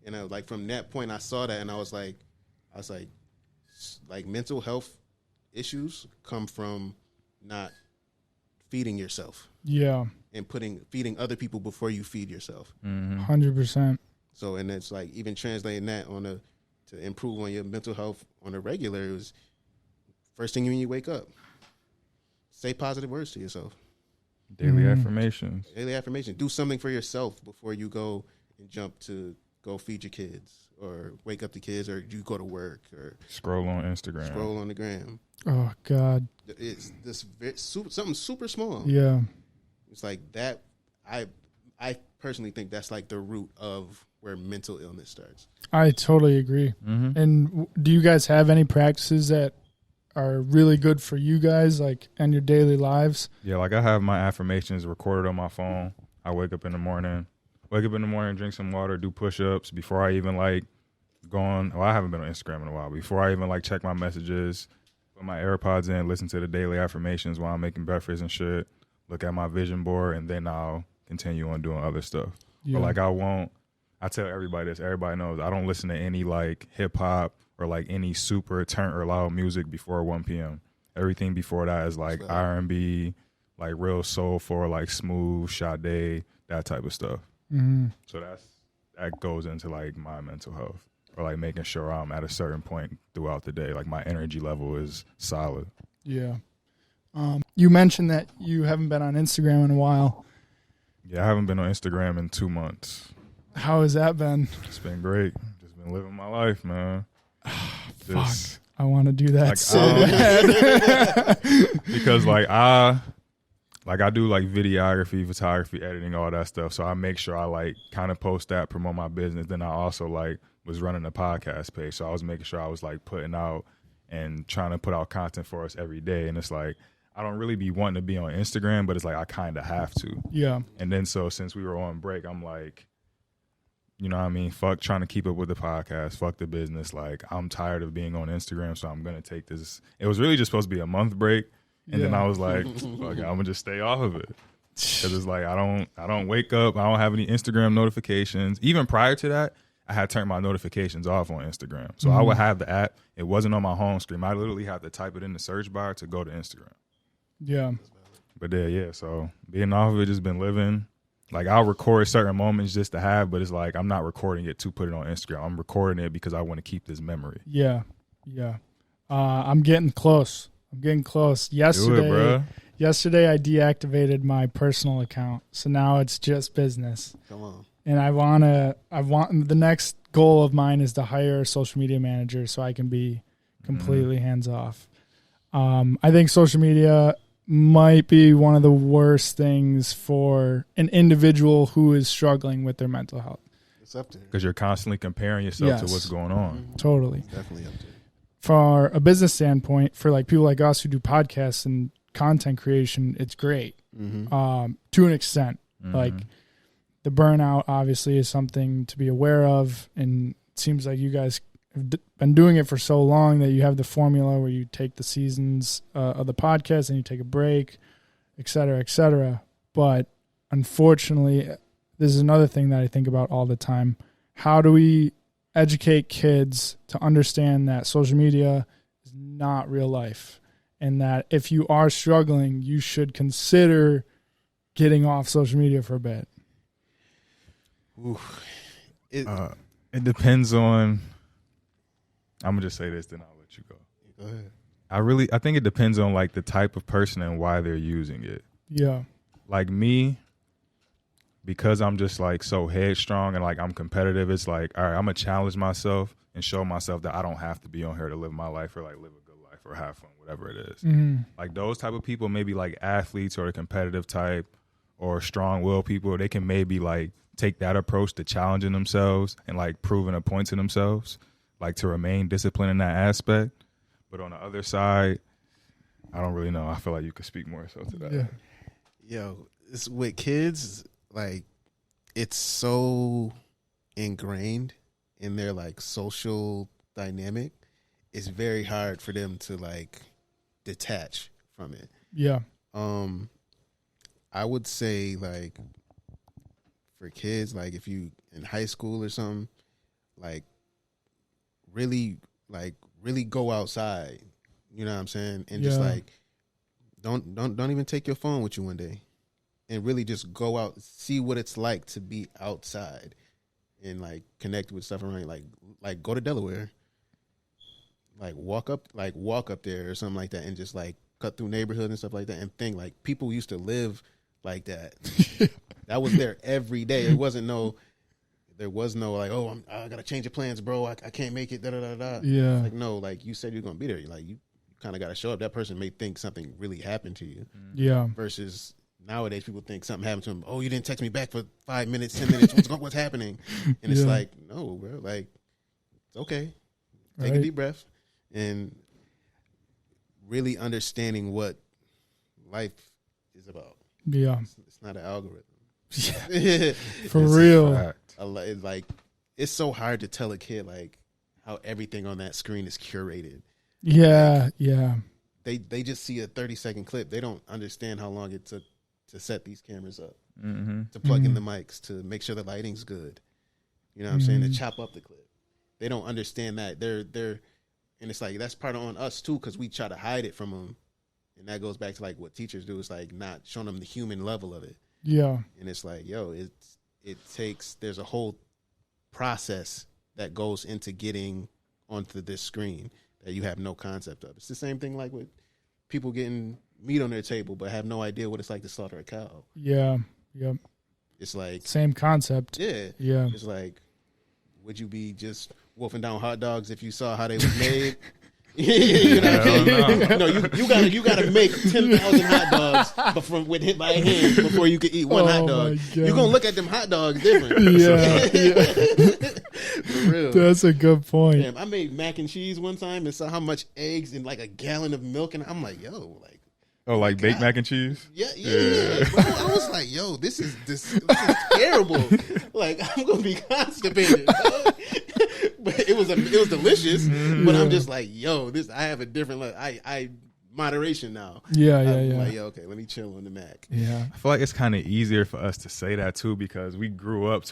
And I was like, from that point, I saw that, and I was like, mental health issues come from not feeding yourself. Yeah. And feeding other people before you feed yourself. 100%. So, and it's like even translating that to improve on your mental health on a regular, it was first thing when you wake up, say positive words to yourself. Daily affirmations. Daily affirmation. Do something for yourself before you go and jump to go feed your kids or wake up the kids or you go to work or scroll on Instagram. Scroll on the gram. Oh, God. It's something super small. Yeah. It's like that. I personally think that's like the root of where mental illness starts. I totally agree. And do you guys have any practices that are really good for you guys, like in your daily lives? Yeah, like I have my affirmations recorded on my phone. I wake up in the morning, drink some water, do push-ups before I even like go on. Well, I haven't been on Instagram in a while. Before I even like check my messages, put my AirPods in, listen to the daily affirmations while I'm making breakfast and shit, look at my vision board, and then I'll continue on doing other stuff. Yeah. But like I tell everybody this, everybody knows I don't listen to any like hip hop or like any super turn or loud music before 1 p.m. Everything before that is like R&B, like real soulful, like smooth, Sade, that type of stuff. So that goes into like my mental health or like making sure I'm at a certain point throughout the day, like my energy level is solid. Yeah. You mentioned that you haven't been on Instagram in a while. Yeah, I haven't been on Instagram in 2 months. How has that been? It's been great. Just been living my life, man. Fuck. I want to do that like, so bad. Because I do like videography, photography, editing, all that stuff. So I make sure I like kind of post that, promote my business. Then I also like was running a podcast page. So I was making sure I was like putting out and trying to put out content for us every day. And it's like, I don't really be wanting to be on Instagram, but it's like I kind of have to. Yeah. And then so since we were on break, I'm like, you know what I mean? Fuck trying to keep up with the podcast. Fuck the business. Like, I'm tired of being on Instagram, so I'm going to take this. It was really just supposed to be a month break. And then I was like, fuck it, I'm going to just stay off of it. Because it's like, I don't wake up. I don't have any Instagram notifications. Even prior to that, I had turned my notifications off on Instagram. So I would have the app. It wasn't on my home screen. I literally have to type it in the search bar to go to Instagram. Yeah. But yeah, so being off of it, just been living. Like, I'll record certain moments just to have, but it's like I'm not recording it to put it on Instagram. I'm recording it because I want to keep this memory. Yeah. Yeah. I'm getting close. Yesterday, Do it, yesterday I deactivated my personal account. So now it's just business. Come on. And I want the next goal of mine is to hire a social media manager so I can be completely hands off. I think social media might be one of the worst things for an individual who is struggling with their mental health. It's up there. Because you're constantly comparing yourself to what's going on. Totally. It's definitely up there. For a business standpoint, for like people like us who do podcasts and content creation, it's great to an extent. Like the burnout obviously is something to be aware of, and it seems like you guys have been doing it for so long that you have the formula where you take the seasons of the podcast and you take a break, et cetera, et cetera. But unfortunately, this is another thing that I think about all the time. How do we educate kids to understand that social media is not real life, and that if you are struggling, you should consider getting off social media for a bit? It depends on. I'm gonna just say this, then I'll let you go. Go ahead. I think it depends on like the type of person and why they're using it. Yeah. Like me, because I'm just like so headstrong and like I'm competitive, it's like, all right, I'm gonna challenge myself and show myself that I don't have to be on here to live my life or like live a good life or have fun, whatever it is. Like those type of people, maybe like athletes or the competitive type or strong-willed people, they can maybe like take that approach to challenging themselves and like proving a point to themselves, like to remain disciplined in that aspect. But on the other side, I don't really know. I feel like you could speak more so to that. Yeah. Yo, it's with kids, like it's so ingrained in their like social dynamic. It's very hard for them to like detach from it. Yeah. I would say like for kids, like if you in high school or something, like really go outside, you know what I'm saying? And just like don't even take your phone with you one day, and really just go out, see what it's like to be outside, and like connect with stuff around you. Like go to Delaware, like walk up there or something like that, and just like cut through neighborhood and stuff like that, and think like people used to live like that. That was there every day. There was no like, oh, I gotta change the plans, bro. I can't make it. Da da da da. Yeah. Like no, like you said you're gonna be there. Like you kind of got to show up. That person may think something really happened to you. Yeah. Versus nowadays, people think something happened to them. Oh, you didn't text me back for 5 minutes, 10 minutes. What's happening? And it's like, no, bro. Like, it's okay. Take a deep breath and really understanding what life is about. Yeah. It's not an algorithm. Yeah. For real. It's like, it's so hard to tell a kid like how everything on that screen is curated. Yeah. Like, yeah. They just see a 30-second clip. They don't understand how long it took to set these cameras up, to plug in the mics, to make sure the lighting's good. You know what I'm saying? To chop up the clip. They don't understand that. They're, and it's like, that's part on us too, because we try to hide it from them. And that goes back to like what teachers do. It's like not showing them the human level of it. Yeah. And it's like, yo, there's a whole process that goes into getting onto this screen that you have no concept of. It's the same thing like with people getting meat on their table but have no idea what it's like to slaughter a cow. Yeah. Yep. It's like same concept. Yeah. Yeah. It's like, would you be just wolfing down hot dogs if you saw how they was made? You know what I mean? No, you gotta make 10,000 hot dogs with hit by hand before you can eat one hot dog. You're gonna look at them hot dogs different. Yeah. For real. That's a good point. Damn, I made mac and cheese one time and saw how much eggs and like a gallon of milk, and I'm like, yo, like. Oh, like baked mac and cheese? Yeah. Bro, I was like, yo, this is terrible. Like, I'm gonna be constipated. But it was delicious. But I'm just like, yo, I have a different level. I moderation now. Yeah. Like, yo, okay, let me chill on the Mac. Yeah. I feel like it's kind of easier for us to say that too, because we grew up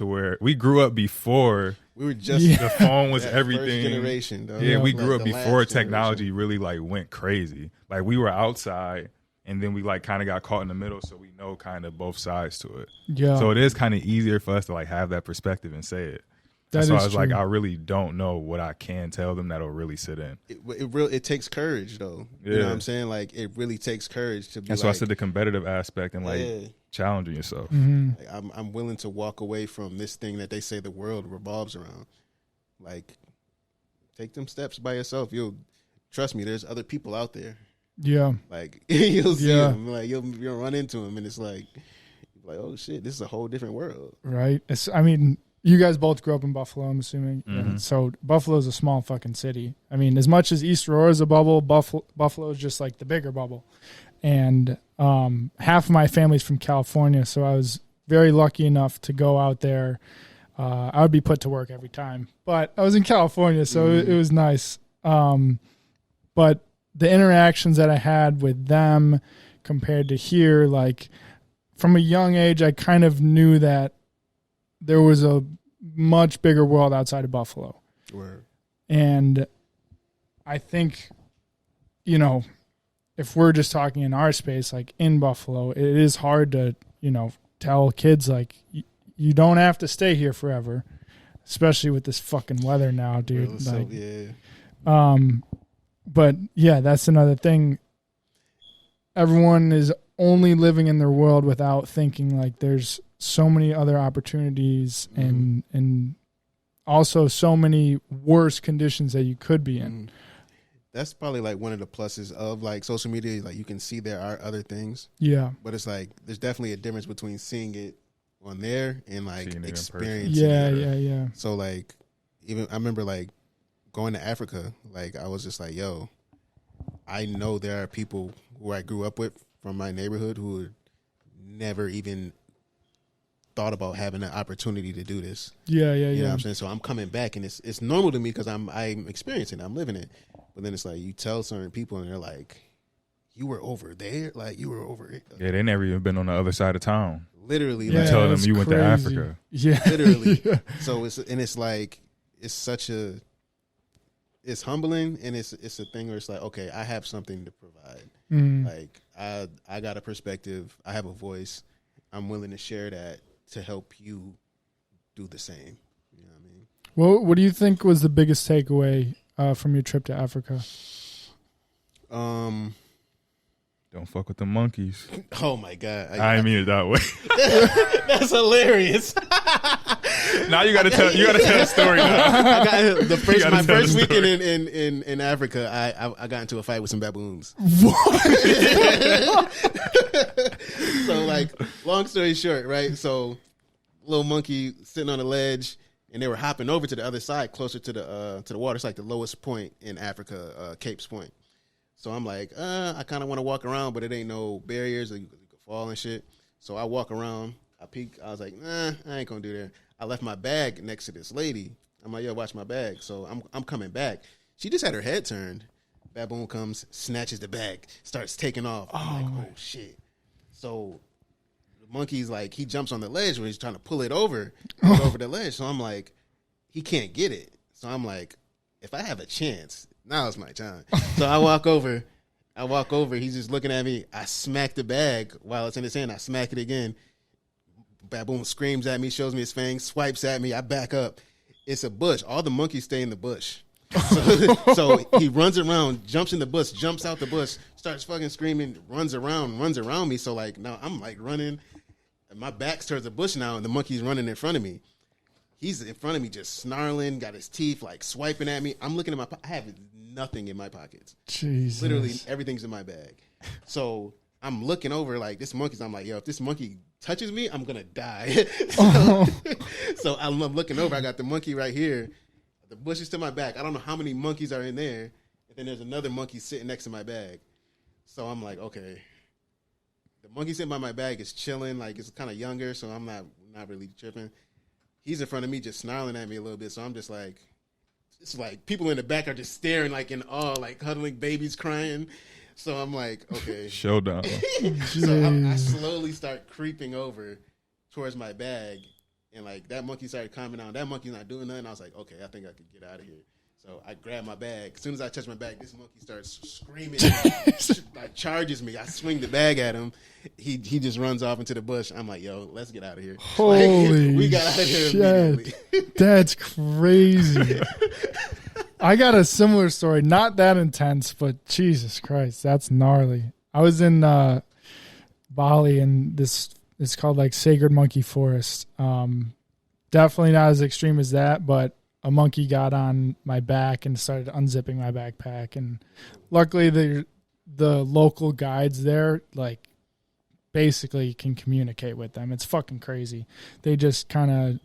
before we were just the phone was everything. First generation, though. Yeah, we grew like up before technology really like went crazy. Like we were outside, and then we like kind of got caught in the middle, so we know kind of both sides to it. Yeah. So it is kind of easier for us to like have that perspective and say it. That's why I was like, I really don't know what I can tell them that'll really sit in. It takes courage, though. Yeah. You know what I'm saying? Like, it really takes courage to be. That's why I said the competitive aspect and like challenging yourself. Mm-hmm. Like, I'm willing to walk away from this thing that they say the world revolves around. Like, take them steps by yourself. You'll trust me. There's other people out there. Yeah. Like you'll see them. Like you'll run into them, and it's like, oh shit, this is a whole different world. Right. I mean. You guys both grew up in Buffalo, I'm assuming. Mm-hmm. So Buffalo's a small fucking city. I mean, as much as East Aurora is a bubble, Buffalo is just like the bigger bubble. And half of my family's from California, so I was very lucky enough to go out there. I would be put to work every time, but I was in California, so it was nice. But the interactions that I had with them compared to here, like from a young age, I kind of knew that there was a much bigger world outside of Buffalo. Word. And I think, if we're just talking in our space, like in Buffalo, it is hard to, tell kids like you don't have to stay here forever, especially with this fucking weather now, dude. Like, but yeah, that's another thing. Everyone is only living in their world without thinking like there's so many other opportunities and also so many worse conditions that you could be in. That's probably like one of the pluses of like social media. Like you can see there are other things. Yeah. But it's like there's definitely a difference between seeing it on there and like experiencing it. Yeah. So like even I remember like going to Africa, like I was just like, yo, I know there are people who I grew up with from my neighborhood who never even thought about having an opportunity to do this. Yeah. You know what I'm saying? So I'm coming back and it's normal to me because I'm experiencing it, I'm living it. But then it's like you tell certain people and they're like, you were over there? Like you were over it. Yeah, they never even been on the other side of town. Literally. Yeah, like, telling them you went to Africa. Yeah. Literally. Yeah. So it's like it's such a it's humbling, and it's a thing where it's like, okay, I have something to provide. Like I got a perspective, I have a voice, I'm willing to share that to help you do the same. You know what I mean? Well, what do you think was the biggest takeaway from your trip to Africa? Don't fuck with the monkeys. Oh my God! I didn't mean it that way. That's hilarious. Now you gotta tell the story. Now. I got my first weekend in Africa. I got into a fight with some baboons. What? So like, long story short, right? So little monkey sitting on a ledge, and they were hopping over to the other side, closer to the water. It's like the lowest point in Africa, Cape's Point. So I'm like, I kind of want to walk around, but it ain't no barriers, or you could fall and shit. So I walk around. I peek. I was like, I ain't gonna do that. I left my bag next to this lady. I'm like, yo, watch my bag. So I'm coming back. She just had her head turned. Baboon comes, snatches the bag, starts taking off. I'm like, oh shit. So the monkey's like, he jumps on the ledge when he's trying to pull it over the ledge. So I'm like, he can't get it. So I'm like, if I have a chance, now's my time. So I walk over. He's just looking at me. I smack the bag while it's in his hand. I smack it again. Baboon screams at me, shows me his fangs, swipes at me. I back up. It's a bush. All the monkeys stay in the bush. So he runs around, jumps in the bush, jumps out the bush, starts fucking screaming, runs around me. So like now I'm like running. And my back's towards the bush now, and the monkey's running in front of me. He's in front of me just snarling, got his teeth like swiping at me. I'm looking at I have nothing in my pockets. Jesus. Literally everything's in my bag. So I'm looking over like this monkey's. I'm like, yo, if this monkey touches me, I'm gonna die. So I'm looking over. I got the monkey right here. The bush is to my back. I don't know how many monkeys are in there. And then there's another monkey sitting next to my bag. So I'm like, okay. The monkey sitting by my bag is chilling. Like it's kind of younger, so I'm not really tripping. He's in front of me just snarling at me a little bit. So I'm just like, it's like people in the back are just staring like in awe, like huddling babies crying. So I'm like, okay. Showdown. So I slowly start creeping over towards my bag. And like that monkey started calming down. That monkey's not doing nothing. I was like, okay, I think I could get out of here. So I grab my bag. As soon as I touch my bag, this monkey starts screaming, like charges me. I swing the bag at him. He just runs off into the bush. I'm like, yo, let's get out of here. Holy we got out of here shit. immediately. That's crazy. I got a similar story. Not that intense, but Jesus Christ, that's gnarly. I was in Bali, and it's called like Sacred Monkey Forest. Definitely not as extreme as that, but a monkey got on my back and started unzipping my backpack. And luckily the local guides there, like, basically can communicate with them. It's fucking crazy. They just kind of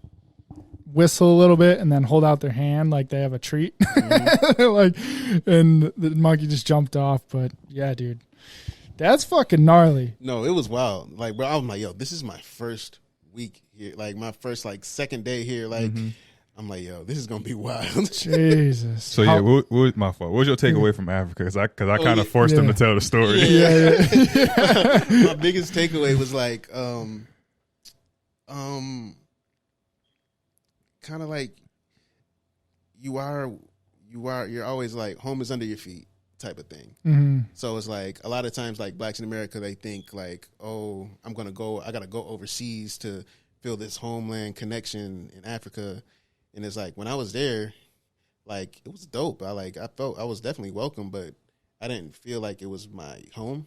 whistle a little bit and then hold out their hand like they have a treat. Like, and the monkey just jumped off. But yeah, dude, that's fucking gnarly. No, it was wild. Like, bro, I was like, yo, this is my first week here. Like, my first, like, second day here. Like, I'm like, yo, this is going to be wild. Jesus. So, yeah, what my fault? What was your takeaway from Africa? Because I kind of forced them to tell the story. Yeah. My biggest takeaway was, like, kind of like you're always, like, home is under your feet type of thing. Mm-hmm. So it's like a lot of times, like, blacks in America, they think like, oh, I got to go overseas to feel this homeland connection in Africa. And it's like, when I was there, like, it was dope. I felt I was definitely welcome, but I didn't feel like it was my home.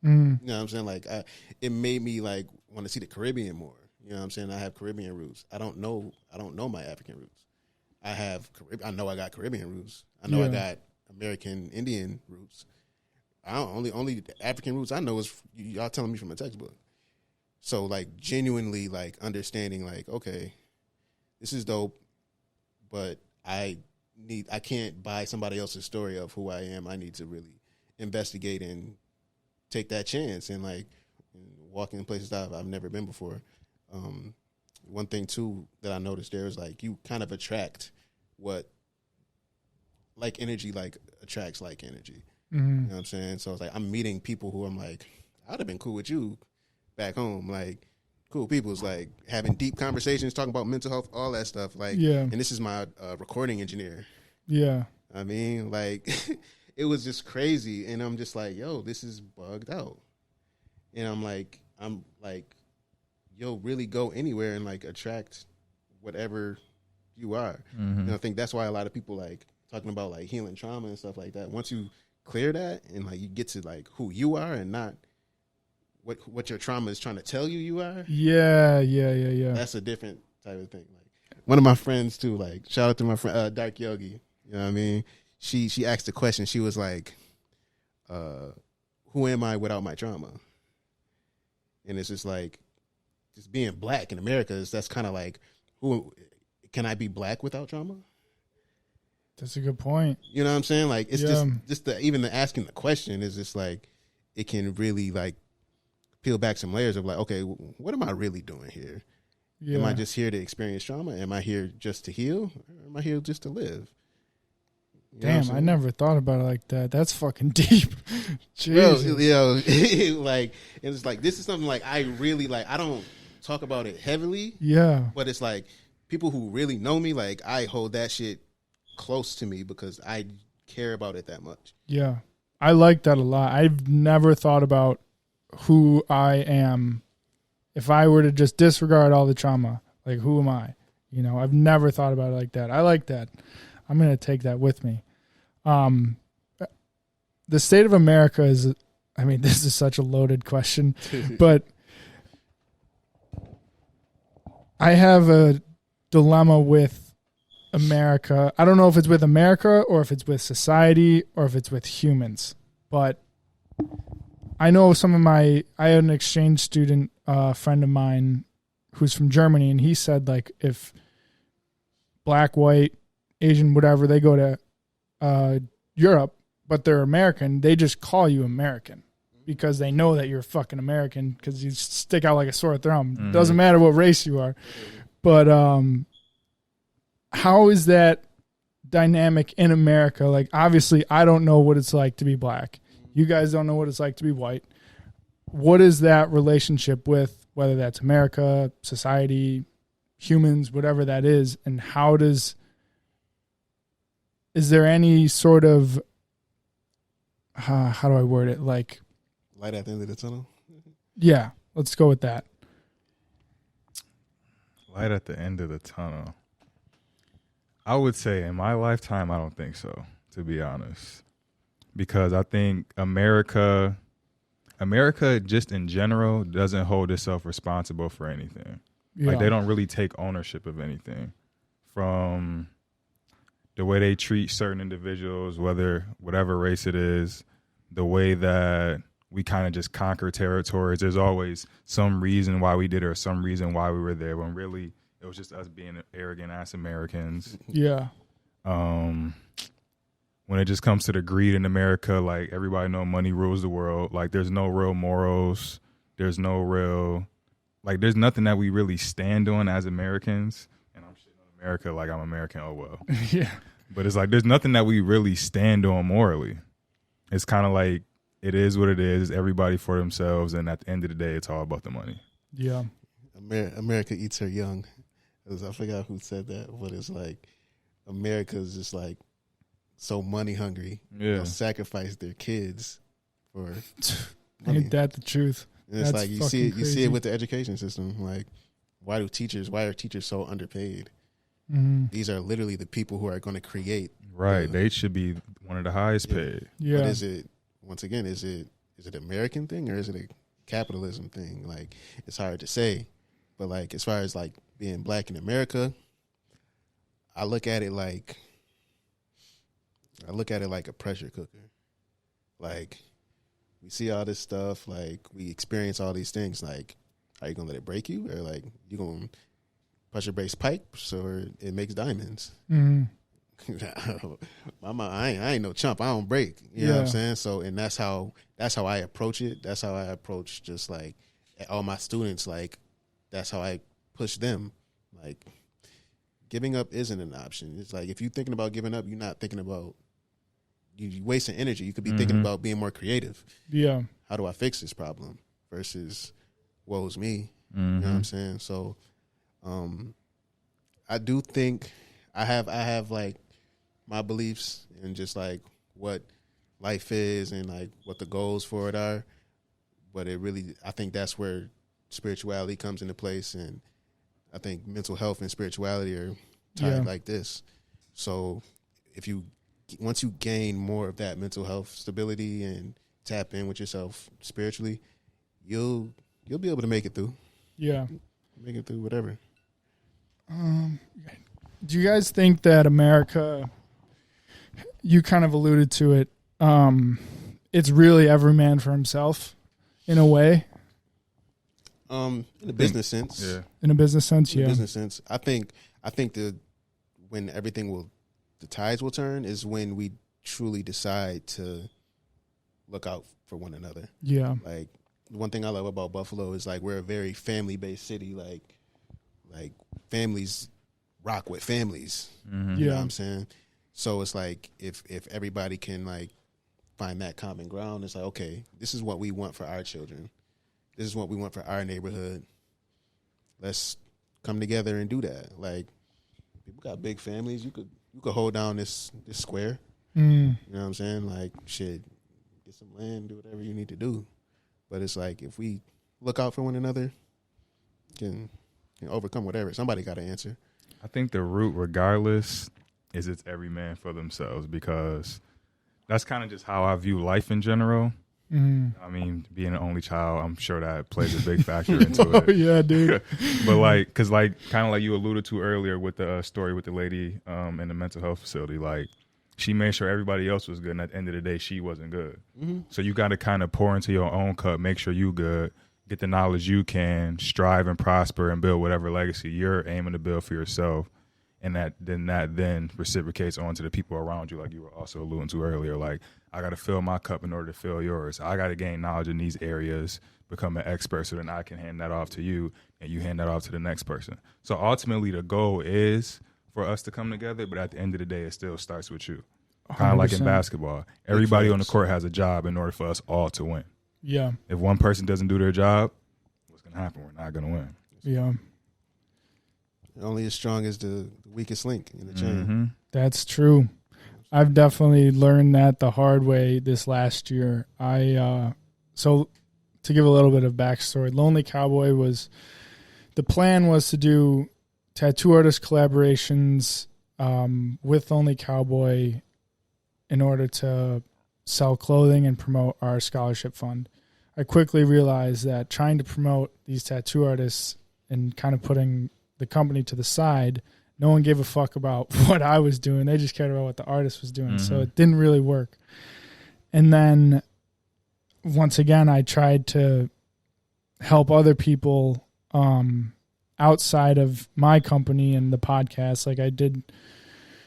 Mm. You know what I'm saying? Like, it made me like want to see the Caribbean more. You know what I'm saying? I have Caribbean roots. I don't know my African roots. I know I got Caribbean roots. I know I got American Indian roots. Only the African roots I know is y'all telling me from a textbook. So, like, genuinely, like, understanding, like, okay, this is dope, but I can't buy somebody else's story of who I am. I need to really investigate and take that chance and, like, walk in places that I've never been before. One thing too that I noticed there is, like, you kind of attract what like energy like attracts like energy. Mm-hmm. You know what I'm saying? So it's like I'm meeting people who I'm like, I'd have been cool with you back home. Like, cool people. It's like having deep conversations, talking about mental health, all that stuff. Like, and this is my recording engineer. Yeah. I mean, like, it was just crazy. And I'm just like, yo, this is bugged out. And I'm like, yo, really go anywhere and like attract whatever you are. And I think that's why a lot of people like talking about like healing trauma and stuff like that. Once you clear that and like you get to like who you are and not what your trauma is trying to tell you are. Yeah. That's a different type of thing. Like one of my friends too, like shout out to my friend Dark Yogi. You know what I mean? She asked a question. She was like, who am I without my trauma? And it's just like, just being black in America that's kind of like, who can I be black without trauma? That's a good point. You know what I'm saying? Like it's just even the asking the question is just like it can really like peel back some layers of like, okay, what am I really doing here? Yeah. Am I just here to experience trauma? Am I here just to heal? Or am I here just to live? Damn, I never thought about it like that. That's fucking deep. Jesus. Like it's like this is something like I really like. I don't talk about it heavily. Yeah, but it's like people who really know me, like I hold that shit close to me because I care about it that much. Yeah, I like that a lot. I've never thought about who I am. If I were to just disregard all the trauma, like who am I? You know, I've never thought about it like that. I like that. I'm going to take that with me. The state of America is, I mean, this is such a loaded question, but I have a dilemma with America. I don't know if it's with America or if it's with society or if it's with humans, but I know I had an exchange student, friend of mine who's from Germany, and he said like if black, white, Asian, whatever, they go to Europe, but they're American, they just call you American because they know that you're fucking American because you stick out like a sore thumb. Doesn't matter what race you are. But how is that dynamic in America? Like, obviously, I don't know what it's like to be black. You guys don't know what it's like to be white. What is that relationship with, whether that's America, society, humans, whatever that is, and is there any sort of, how do I word it? Like, light at the end of the tunnel? Yeah, let's go with that. Light at the end of the tunnel. I would say in my lifetime, I don't think so, to be honest. Because I think America just in general doesn't hold itself responsible for anything. Yeah. Like they don't really take ownership of anything. From the way they treat certain individuals, whatever race it is, the way that we kind of just conquer territories. There's always some reason why we did it or some reason why we were there, when really it was just us being arrogant ass Americans. Yeah. When it just comes to the greed in America, like everybody know money rules the world. Like there's no real morals. There's there's nothing that we really stand on as Americans. And I'm shitting on America like I'm American, oh well. Yeah. But it's like there's nothing that we really stand on morally. It's kind of like it is what it is. Everybody for themselves, and at the end of the day, it's all about the money. Yeah. America eats her young. I forgot who said that, but it's like America is just like so money hungry. Yeah. They'll sacrifice their kids for money. Ain't that the truth? And it's like you see it with the education system. Like, why are teachers so underpaid? Mm-hmm. These are literally the people who are going to create. Right. They should be one of the highest paid. Yeah. But is it an American thing or is it a capitalism thing? Like, it's hard to say. But like, as far as like being black in America, I look at it like a pressure cooker. Like, we see all this stuff, like we experience all these things. Like, are you gonna let it break you, or like you gonna pressure brace pipes, or it makes diamonds? Mm-hmm. I ain't no chump. I don't break. You know what I'm saying? So, and that's how I approach it. That's how I approach just like all my students. Like, that's how I push them. Like, giving up isn't an option. It's like if you're thinking about giving up, you're not thinking about you wasting energy. You could be thinking about being more creative. Yeah. How do I fix this problem versus woe's me? You know what I'm saying? So, I do think I have like my beliefs and just like what life is and like what the goals for it are. But it really, I think that's where spirituality comes into place, and I think mental health and spirituality are tied like this. So once you gain more of that mental health stability and tap in with yourself spiritually, you'll be able to make it through. Yeah. Make it through whatever. Do you guys think that America, you kind of alluded to it, it's really every man for himself in a way? In a business sense. Yeah. In a business sense, in a business sense. I think when the tides will turn is when we truly decide to look out for one another. Yeah. Like, one thing I love about Buffalo is like we're a very family-based city. Like families rock with families. Mm-hmm. You know what I'm saying? So it's like if everybody can like find that common ground, it's like, okay, this is what we want for our children. This is what we want for our neighborhood. Let's come together and do that. Like, people got big families. You could hold down this square. You know what I'm saying? Like, shit, get some land, do whatever you need to do. But it's like if we look out for one another, can overcome whatever. Somebody got to answer. I think the root, regardless, is it's every man for themselves, because that's kind of just how I view life in general. Mm-hmm. I mean, being an only child, I'm sure that plays a big factor into it. Yeah, dude. But like, because like, kind of like you alluded to earlier with the story with the lady in the mental health facility, like, she made sure everybody else was good, and at the end of the day, she wasn't good. Mm-hmm. So you got to kind of pour into your own cup, make sure you good, get the knowledge you can, strive and prosper and build whatever legacy you're aiming to build for yourself. And that then reciprocates onto the people around you, like you were also alluding to earlier. Like, I got to fill my cup in order to fill yours. I got to gain knowledge in these areas, become an expert, so then I can hand that off to you, and you hand that off to the next person. So ultimately, the goal is for us to come together, but at the end of the day, it still starts with you. Kind of like in basketball. Everybody on the court has a job in order for us all to win. Yeah. If one person doesn't do their job, what's going to happen? We're not going to win. Yeah. Only as strong as the weakest link in the chain. Mm-hmm. That's true. I've definitely learned that the hard way this last year. So to give a little bit of backstory, Lonely Cowboy the plan was to do tattoo artist collaborations with Lonely Cowboy in order to sell clothing and promote our scholarship fund. I quickly realized that trying to promote these tattoo artists and kind of putting the company to the side, no one gave a fuck about what I was doing. They just cared about what the artist was doing. Mm-hmm. So it didn't really work. And then once again, I tried to help other people outside of my company and the podcast. Like, I did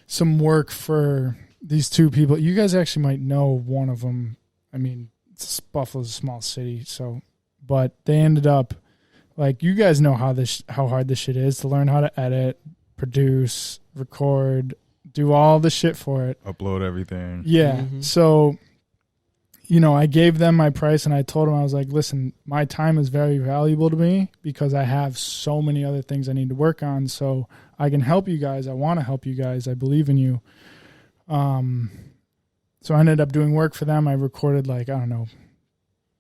some work for these two people. You guys actually might know one of them. I mean, Buffalo's a small city, but they ended up, like, you guys know how hard this shit is to learn how to edit, produce, record, do all the shit for it. Upload everything. Yeah. Mm-hmm. So, I gave them my price, and I told them, I was like, listen, my time is very valuable to me because I have so many other things I need to work on. So I can help you guys. I want to help you guys. I believe in you. So I ended up doing work for them. I recorded, like, I don't know,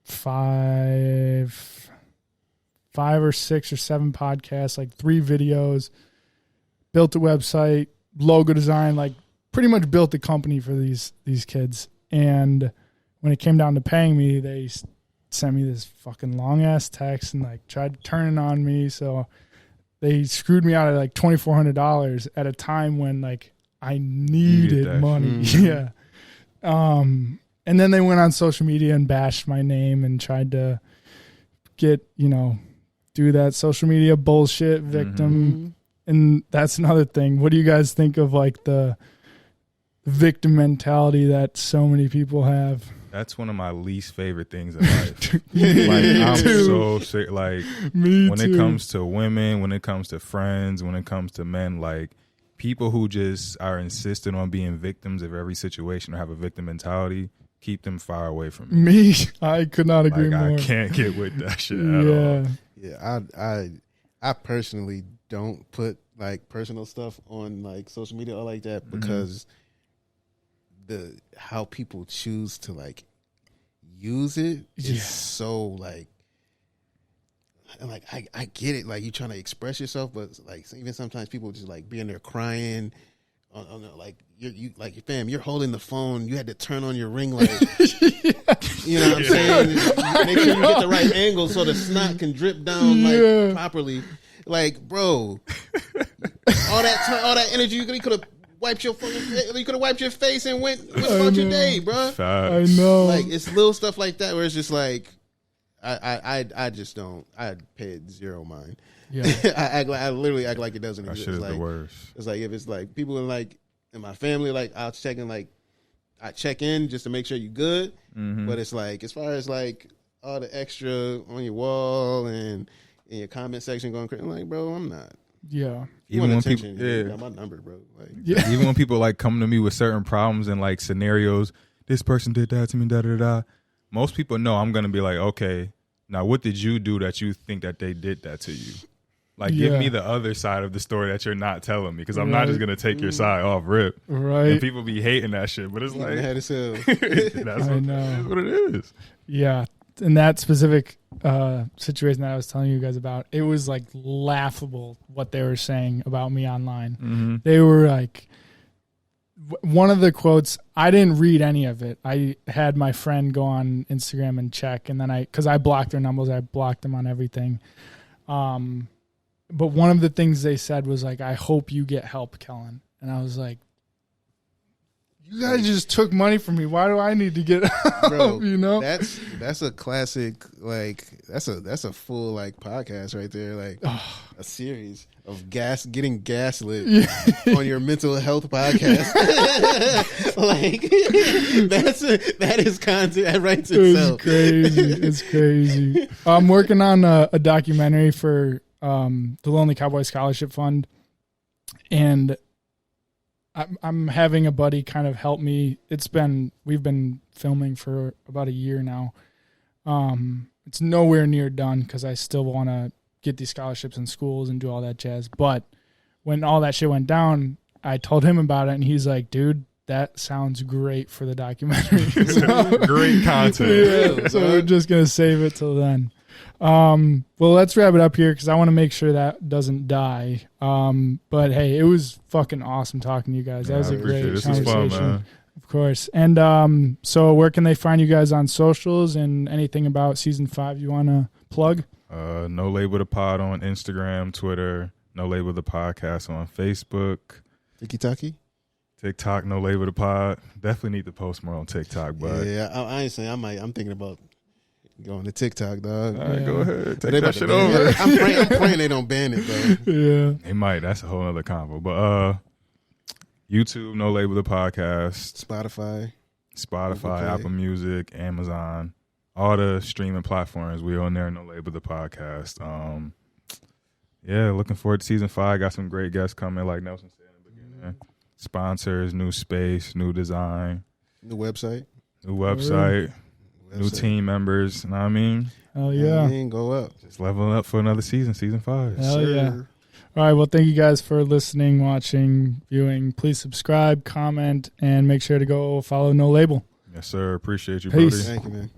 5 or 6 or 7 podcasts, like 3 videos, built a website, logo design, like pretty much built the company for these kids. And when it came down to paying me, they sent me this fucking long ass text and like tried to turn it on me. So they screwed me out of like $2,400 at a time when like I needed money. Mm-hmm. Yeah. And then they went on social media and bashed my name and tried to get, do that social media bullshit victim. Mm-hmm. And that's another thing. What do you guys think of like the victim mentality that so many people have? That's one of my least favorite things in life. Like, I'm so sick. Like, when it comes to women, when it comes to friends, when it comes to men, like, people who just are insistent on being victims of every situation or have a victim mentality, keep them far away from me. I could not agree more. I can't get with that shit at all. Yeah, I personally don't put like personal stuff on like social media or like that because how people choose to like use it is so like. And like I get it, like you trying to express yourself, but like even sometimes people just like being there crying, like you like fam, you're holding the phone, you had to turn on your ring light, you know what I'm saying? Make sure you get the right angle so the snot can drip down like properly. Like, bro, all that energy you could have wiped your phone, you could have wiped your face and went about your day, bro. I know, like it's little stuff like that where it's just like. I just don't. I pay it zero mind. Yeah, I literally act like it doesn't exist. That shit is like, the worst. It's like if it's like people in my family, like I check in just to make sure you good. Mm-hmm. But it's like as far as like all the extra on your wall and in your comment section going crazy, I'm like, bro, I'm not. Yeah. Even when people, got my number, bro. Like, even when people like come to me with certain problems and like scenarios, this person did that to me, da da da. Most people know I'm going to be like, okay, now what did you do that you think that they did that to you? Like, give me the other side of the story that you're not telling me, because I'm not just going to take your side off rip. Right. And people be hating that shit, but it's like, that's what it is. Yeah. In that specific situation that I was telling you guys about, it was like laughable what they were saying about me online. Mm-hmm. They were like, one of the quotes, I didn't read any of it. I had my friend go on Instagram and check, and then because I blocked their numbers, I blocked them on everything. But one of the things they said was like, I hope you get help, Kellen. And I was like, you guys just took money from me. Why do I need to get help? Bro, you know? That's a classic, like that's a full like podcast right there, like a series of getting gaslit on your mental health podcast. Like that is content that writes itself. It's crazy. I'm working on a documentary for the Lonely Cowboy Scholarship Fund, and I'm having a buddy kind of help me. We've been filming for about a year now. It's nowhere near done because I still want to get these scholarships in schools and do all that jazz. But when all that shit went down, I told him about it, and he's like, dude, that sounds great for the documentary. Great content. Yeah, so we're just going to save it till then. Well, let's wrap it up here because I want to make sure that doesn't die. But hey, it was fucking awesome talking to you guys. That was a great conversation. This was fun, man. Of course. And so where can they find you guys on socials, and anything about season 5 you want to plug? No Label the Pod on Instagram, Twitter. No Label the Podcast on Facebook. TikTok, No Label the Pod. Definitely need to post more on TikTok, but I ain't saying I'm thinking about going to TikTok, dog. All right, go ahead. Take that shit over. I'm praying they don't ban it, though. Yeah. They might. That's a whole other convo. But YouTube, No Label the Podcast. Spotify, Apple Music, Amazon. All the streaming platforms. We on there, No Label the Podcast. Looking forward to season 5. Got some great guests coming, like Nelson said in the beginning. Sponsors, new space, new design. New website. New team members, you know what I mean? Oh, yeah. Go up. Just leveling up for another season 5. Hell yeah. All right, well, thank you guys for listening, watching, viewing. Please subscribe, comment, and make sure to go follow No Label. Yes, sir. Appreciate you, Peace. buddy. Thank you, man.